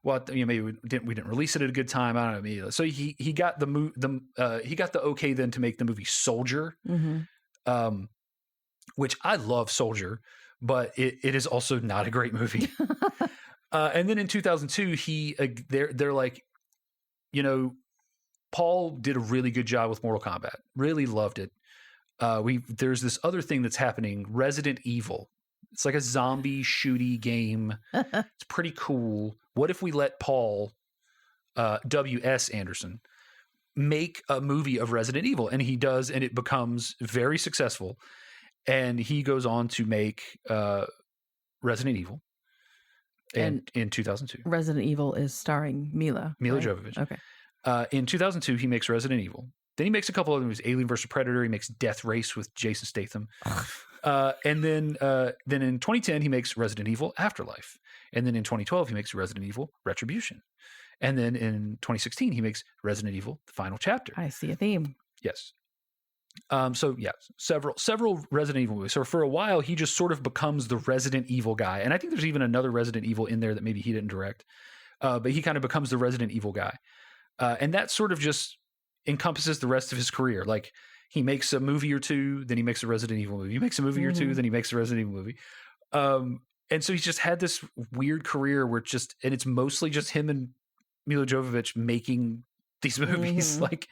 Well, maybe we didn't release it at a good time. I don't know. So he got he got the okay then to make the movie Soldier, which I love Soldier, but it is also not a great movie. And then in 2002, they're like, Paul did a really good job with Mortal Kombat. Really loved it. There's this other thing that's happening, Resident Evil. It's like a zombie shooty game. It's pretty cool. What if we let Paul W.S. Anderson make a movie of Resident Evil? And he does, and it becomes very successful. And he goes on to make Resident Evil in 2002. Resident Evil is starring Mila Jovovich. Okay. In 2002, he makes Resident Evil. Then he makes a couple other movies, Alien vs. Predator. He makes Death Race with Jason Statham. And then in 2010, he makes Resident Evil Afterlife. And then in 2012, he makes Resident Evil Retribution. And then in 2016, he makes Resident Evil The Final Chapter. I see a theme. Yes. Several Resident Evil movies. So for a while, he just sort of becomes the Resident Evil guy. And I think there's even another Resident Evil in there that maybe he didn't direct. But he kind of becomes the Resident Evil guy. And that sort of just encompasses the rest of his career. Like he makes a movie or two, then he makes a Resident Evil movie. He makes a movie or two, then he makes a Resident Evil movie. And so he's just had this weird career where it's mostly just him and Mila Jovovich making these movies. Like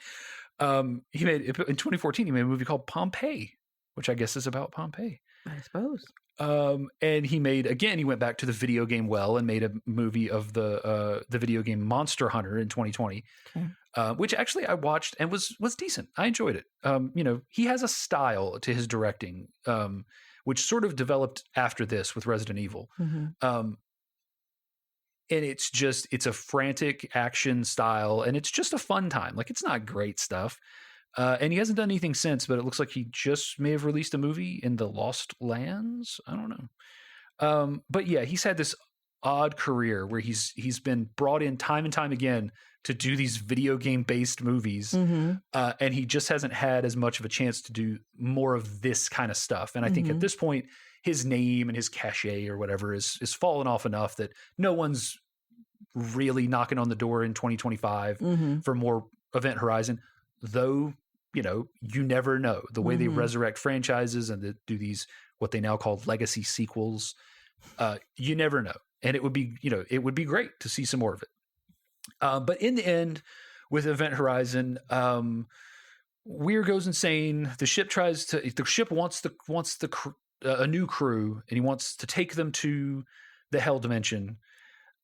he made in 2014, he made a movie called Pompeii, which I guess is about Pompeii. I suppose. And he went back to the video game well and made a movie of the video game Monster Hunter in 2020, which actually I watched and was decent. I enjoyed it. He has a style to his directing, which sort of developed after this with Resident Evil. And it's a frantic action style, and it's just a fun time. Like it's not great stuff. And he hasn't done anything since, but it looks like he just may have released a movie in the Lost Lands. I don't know. But yeah, he's had this odd career where he's been brought in time and time again to do these video game based movies. And he just hasn't had as much of a chance to do more of this kind of stuff. And I think at this point, his name and his cachet or whatever is fallen off enough that no one's really knocking on the door in 2025 for more Event Horizon, though, you never know. The way they resurrect franchises and they do these, what they now call legacy sequels, you never know. And it would be, it would be great to see some more of it. But in the end, with Event Horizon, Weir goes insane. The ship wants a new crew, and he wants to take them to the Hell Dimension.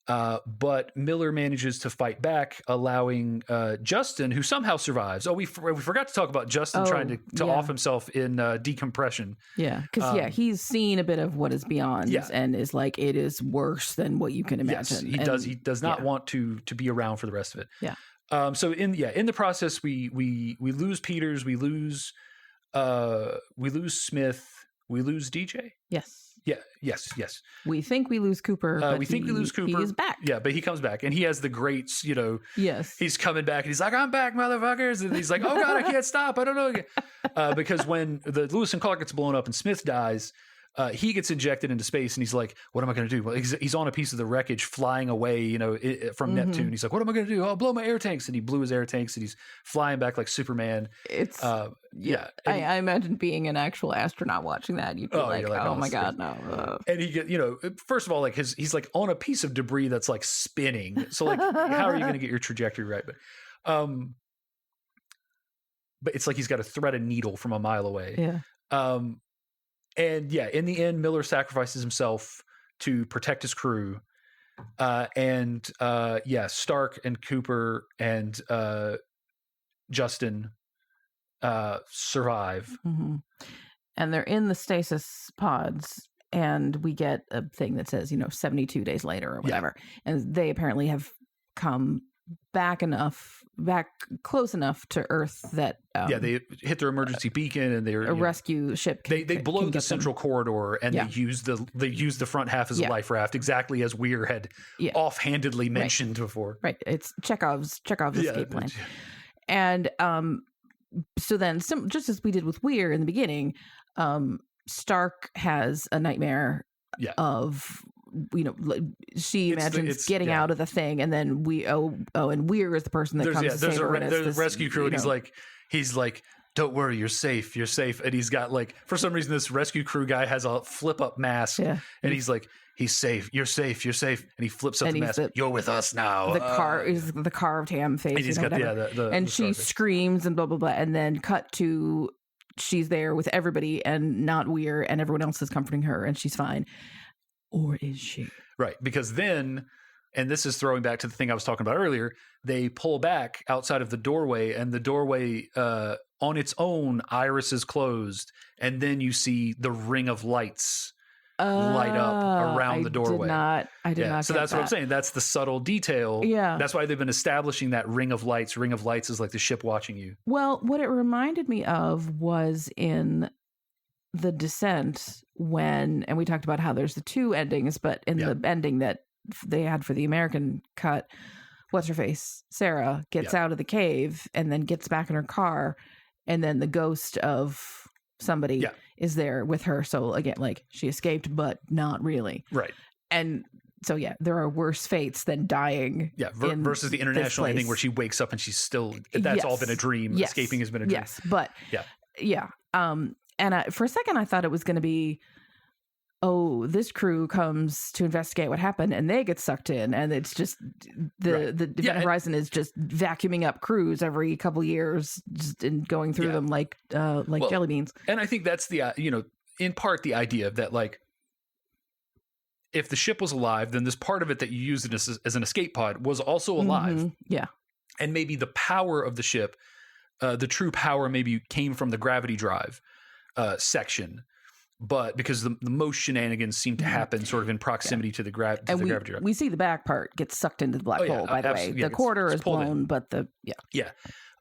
But Miller manages to fight back, allowing Justin, who somehow survives. Oh, we forgot to talk about Justin trying to off himself in decompression. Yeah, because he's seen a bit of what is beyond, and is like, it is worse than what you can imagine. Yes, he does not want to be around for the rest of it. Yeah. So in the process, we lose Peters, we lose Smith, we lose DJ. Yes. Yeah. Yes. We think we lose Cooper. But we think we lose Cooper. He is back. Yeah, but he comes back, and he has the greats. Yes. He's coming back, and he's like, "I'm back, motherfuckers!" And he's like, "Oh God, I can't stop. I don't know." Because when the Lewis and Clark gets blown up and Smith dies, he gets injected into space, and he's like, "What am I going to do?" Well, he's on a piece of the wreckage, flying away, from Neptune. He's like, "What am I going to do? I'll blow my air tanks," and he blew his air tanks, and he's flying back like Superman. It's I imagine being an actual astronaut watching that, you'd be oh my God, no. And he get, first of all, like he's like on a piece of debris that's like spinning. So like, how are you going to get your trajectory right? But it's like he's got to thread a needle from a mile away. Yeah. And in the end, Miller sacrifices himself to protect his crew. Stark and Cooper and Justin survive. And they're in the stasis pods, and we get a thing that says, 72 days later or whatever. Yeah. And they apparently have come back close enough to Earth that they hit their emergency beacon, and they're a rescue ship. They blow the central corridor, and they use the front half as a life raft, exactly as Weir had offhandedly mentioned before. Right, it's Chekhov's escape plan. And so then, just as we did with Weir in the beginning, Stark has a nightmare of. She imagines getting out of the thing, and then and Weir is the person that comes to save her. There's a rescue crew, and he's like, "Don't worry, you're safe, and he's got for some reason this rescue crew guy has a flip up mask, and he's like, "He's safe, you're safe," and he flips up the mask. You're with us now. The carved ham face, and he's got and she screams and blah blah blah, and then cut to she's there with everybody and not Weir, and everyone else is comforting her, and she's fine. Or is she? Right, because then, and this is throwing back to the thing I was talking about earlier, they pull back outside of the doorway, and the doorway on its own, Iris is closed, and then you see the ring of lights light up around the doorway. I did not. So that's what I'm saying. That's the subtle detail. Yeah. That's why they've been establishing that ring of lights. Ring of lights is like the ship watching you. Well, what it reminded me of was in The Descent and we talked about how there's the two endings, but in the ending that they had for the American cut, what's her face? Sarah gets out of the cave and then gets back in her car, and then the ghost of somebody is there with her. So again, like, she escaped, but not really. Right. And so there are worse fates than dying. Yeah, versus the international ending where she wakes up and she's still, that's all been a dream. Yes. Escaping has been a dream. Yes, but and for a second, I thought it was going to be, this crew comes to investigate what happened, and they get sucked in, and it's just the Event Horizon is just vacuuming up crews every couple years, just and going through them like jelly beans. And I think that's the in part the idea that, like, if the ship was alive, then this part of it that you used as an escape pod was also alive. Yeah, and maybe the power of the ship, the true power, maybe came from the gravity drive section, but because the most shenanigans seem to happen sort of in proximity to the gravity drive. We see the back part get sucked into the black hole, by the way. The quarter is blown, but the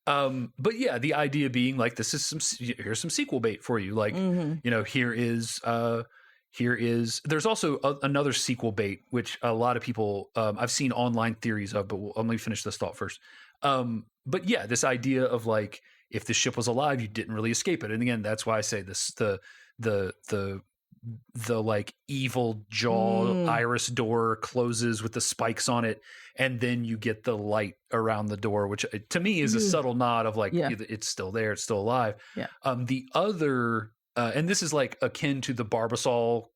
the idea being, like, this is here's some sequel bait for you. Like, here is there's also another sequel bait, which a lot of people I've seen online theories of, but let me finish this thought first. But this idea of, like, if the ship was alive, you didn't really escape it. And again, that's why I say this, the the like evil jaw iris door closes with the spikes on it, and then you get the light around the door, which to me is a subtle nod of like it's still there, it's still alive. The other and this is like akin to the Barbasol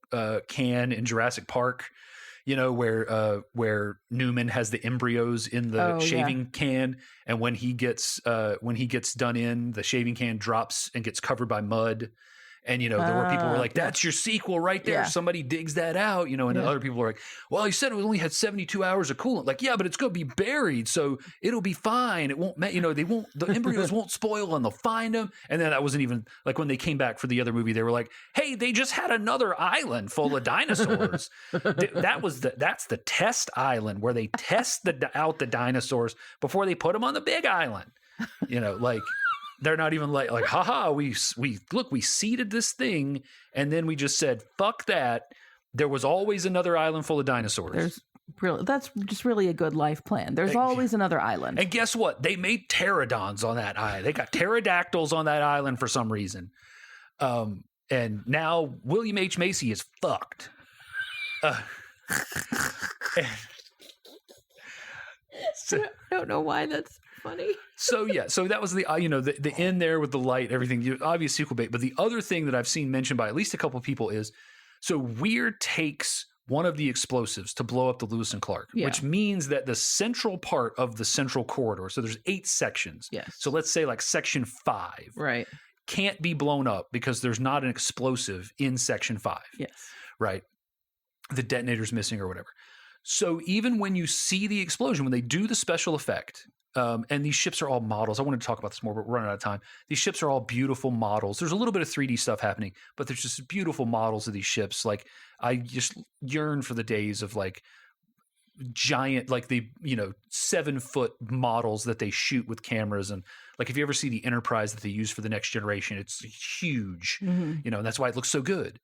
can in Jurassic Park, you know, where Newman has the embryos in the shaving can, and when he gets done in, the shaving can drops and gets covered by mud. And, you know, there were people who were like, that's your sequel right there. Somebody digs that out, you know, and other people were like, well, you said it only had 72 hours of coolant. Like, yeah, but it's going to be buried, so it'll be fine. It won't, you know, the embryos won't spoil and they'll find them. And then that wasn't even, like when they came back for the other movie, they were like, hey, they just had another island full of dinosaurs. That's the test island where they test out the dinosaurs before they put them on the big island. You know, like... They're not even like, haha, we seeded this thing, and then we just said, fuck that. There was always another island full of dinosaurs. That's just really a good life plan. There's always another island. And guess what? They made pterodons on that island. They got pterodactyls on that island for some reason. And now William H. Macy is fucked. I don't know why that's funny. So that was the the end there with the light, everything. Obvious sequel bait. But the other thing that I've seen mentioned by at least a couple of people is, so Weir takes one of the explosives to blow up the Lewis and Clark, which means that the central part of the central corridor, so there's 8 sections. Yes. So let's say like section 5, right, can't be blown up because there's not an explosive in section 5. Yes. Right. The detonator's missing or whatever. So even when you see the explosion, when they do the special effect, and these ships are all models. I wanted to talk about this more, but we're running out of time. These ships are all beautiful models. There's a little bit of 3D stuff happening, but there's just beautiful models of these ships. Like, I just yearn for the days of like giant, like the 7-foot models that they shoot with cameras. And like, if you ever see the Enterprise that they use for the Next Generation, it's huge, and that's why it looks so good.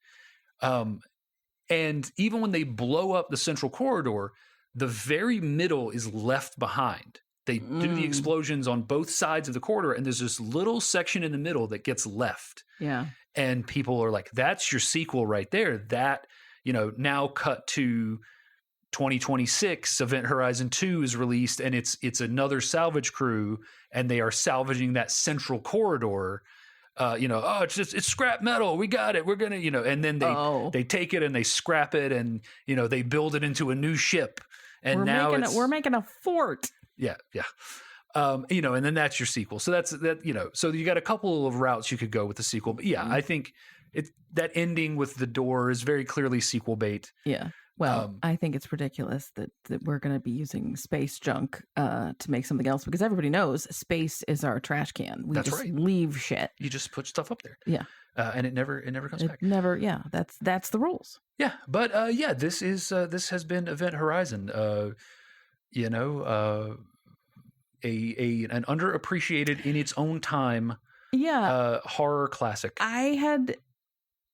And even when they blow up the central corridor, the very middle is left behind. They do the explosions on both sides of the corridor, and there's this little section in the middle that gets left. Yeah. And people are like, that's your sequel right there. That, now cut to 2026, Event Horizon 2 is released, and it's another salvage crew, and they are salvaging that central corridor. It's scrap metal. We got it. We're going to, and then they take it and they scrap it, and, they build it into a new ship. And we're making a fort. Yeah. Yeah. And then that's your sequel. So that's that, so you got a couple of routes you could go with the sequel, but I think that ending with the door is very clearly sequel bait. Yeah. Well, I think it's ridiculous that we're going to be using space junk to make something else, because everybody knows space is our trash can. We just leave shit. You just put stuff up there. Yeah. And it never comes back. Never. Yeah. That's the rules. Yeah. But this has been Event Horizon. An underappreciated in its own time. Horror classic. I had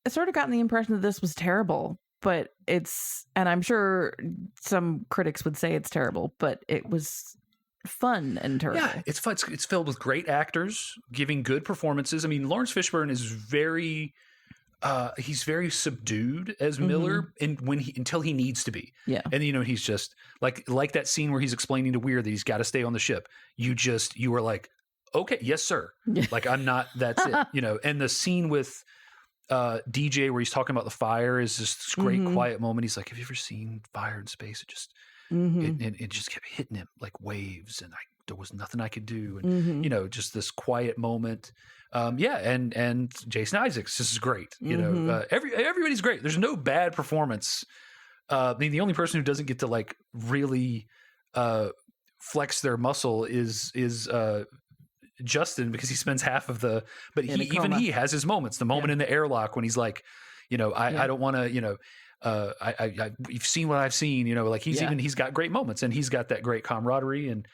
sort of gotten the impression that this was terrible. But and I'm sure some critics would say it's terrible, but it was fun and terrible. Yeah, it's fun. It's filled with great actors giving good performances. I mean, Lawrence Fishburne is he's very subdued as Miller until he needs to be. Yeah. And, he's just like that scene where he's explaining to Weir that he's got to stay on the ship. You were like, okay, yes, sir. Like, I'm not, that's it, and the scene with DJ where he's talking about the fire is just this great quiet moment. He's like, have you ever seen fire in space? It just it just kept hitting him like waves, and there was nothing I could do, and just this quiet moment. And Jason Isaacs, this is great. Everybody's great. There's no bad performance. I mean, the only person who doesn't get to like really flex their muscle is Justin, because he spends half of he has his moments. The moment in the airlock when he's like, I don't want to, you've seen what I've seen, like he's got great moments, and he's got that great camaraderie, and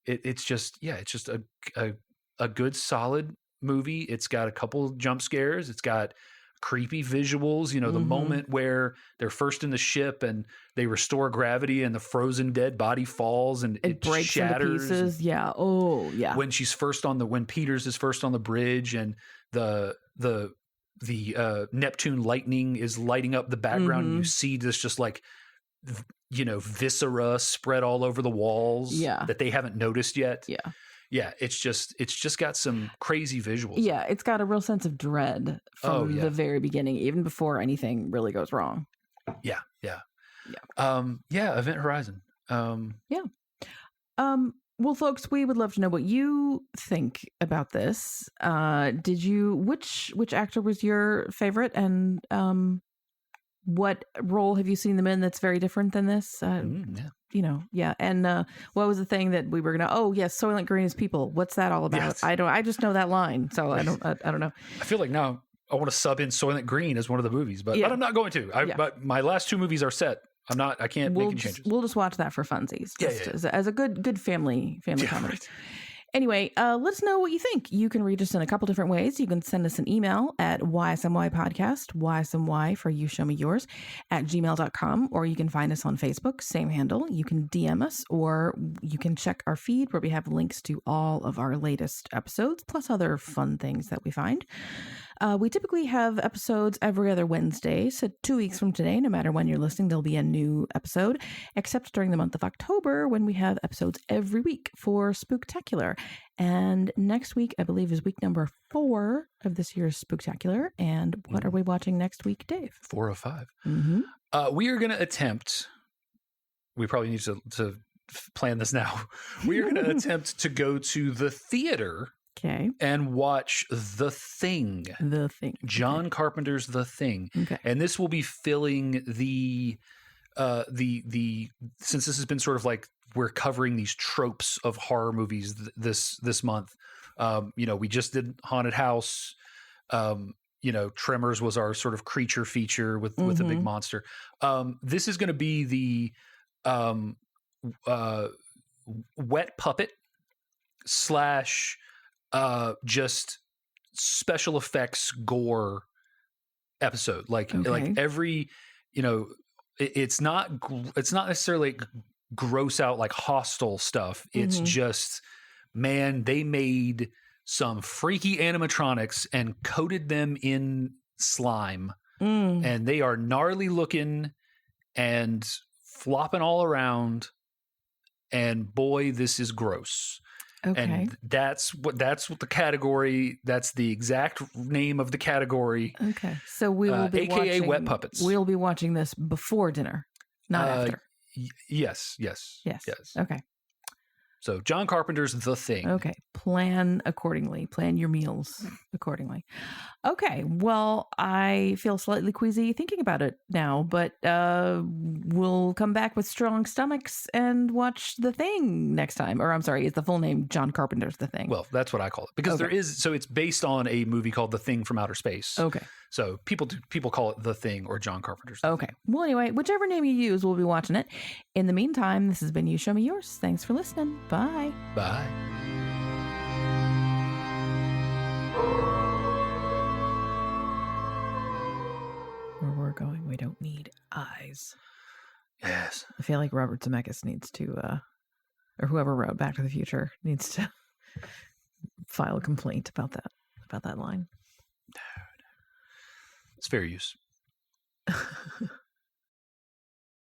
it's just a good solid movie. It's got a couple jump scares. It's got creepy visuals, the moment where they're first in the ship and they restore gravity and the frozen dead body falls and it breaks shatters into pieces. Yeah. Oh, yeah. When Peters is first on the bridge, and the Neptune lightning is lighting up the background. And you see this just like, viscera spread all over the walls that they haven't noticed yet. Yeah, it's just got some crazy visuals. Yeah, it's got a real sense of dread from the very beginning, even before anything really goes wrong. Yeah. Event Horizon. Well, folks, we would love to know what you think about this. Which actor was your favorite, and what role have you seen them in that's very different than this? And what was the thing that we were gonna? Oh, yes, Soylent Green is people. What's that all about? Yes. I just know that line, so I don't know. I feel like now I want to sub in Soylent Green as one of the movies, but I'm not going to. But my last two movies are set. I can't make any changes. We'll just watch that for funsies. As a good family comedy. Right. Anyway, let us know what you think. You can reach us in a couple different ways. You can send us an email at ysmypodcast, ysmy for you show me yours, at gmail.com, or you can find us on Facebook, same handle. You can DM us, or you can check our feed where we have links to all of our latest episodes, plus other fun things that we find. We typically have episodes every other Wednesday, so 2 weeks from today, no matter when you're listening, there'll be a new episode, except during the month of October when we have episodes every week for Spooktacular. And next week, I believe, is week number 4 of this year's Spooktacular. And what are we watching next week, Dave? 4 of 5. We are going to attempt, we probably need to plan this now. We are going to attempt to go to the theater. Okay. And watch The Thing. The Thing. John Carpenter's The Thing. Okay. And this will be filling the since this has been sort of like we're covering these tropes of horror movies this month. We just did Haunted House. Tremors was our sort of creature feature with a big monster. This is going to be the wet puppet / just special effects gore episode. Like every, it's not necessarily gross out like Hostel stuff. It's just, man, they made some freaky animatronics and coated them in slime, and they are gnarly looking and flopping all around. And boy, this is gross. Okay. And that's what the category. That's the exact name of the category. Okay. So we will be AKA wet puppets. We'll be watching this before dinner, not after. Yes. Okay. So John Carpenter's The Thing. Okay. Plan accordingly. Plan your meals accordingly. Okay. Well, I feel slightly queasy thinking about it now, but we'll come back with strong stomachs and watch The Thing next time. Or I'm sorry, is the full name John Carpenter's The Thing? Well, that's what I call it. Because it's based on a movie called The Thing from Outer Space. Okay. So people call it The Thing or John Carpenter's The Thing. Well, anyway, whichever name you use, we'll be watching it. In the meantime, this has been You Show Me Yours. Thanks for listening. Bye. Bye. Where we're going, we don't need eyes. Yes. I feel like Robert Zemeckis needs to, or whoever wrote Back to the Future needs to file a complaint about that line. It's fair use.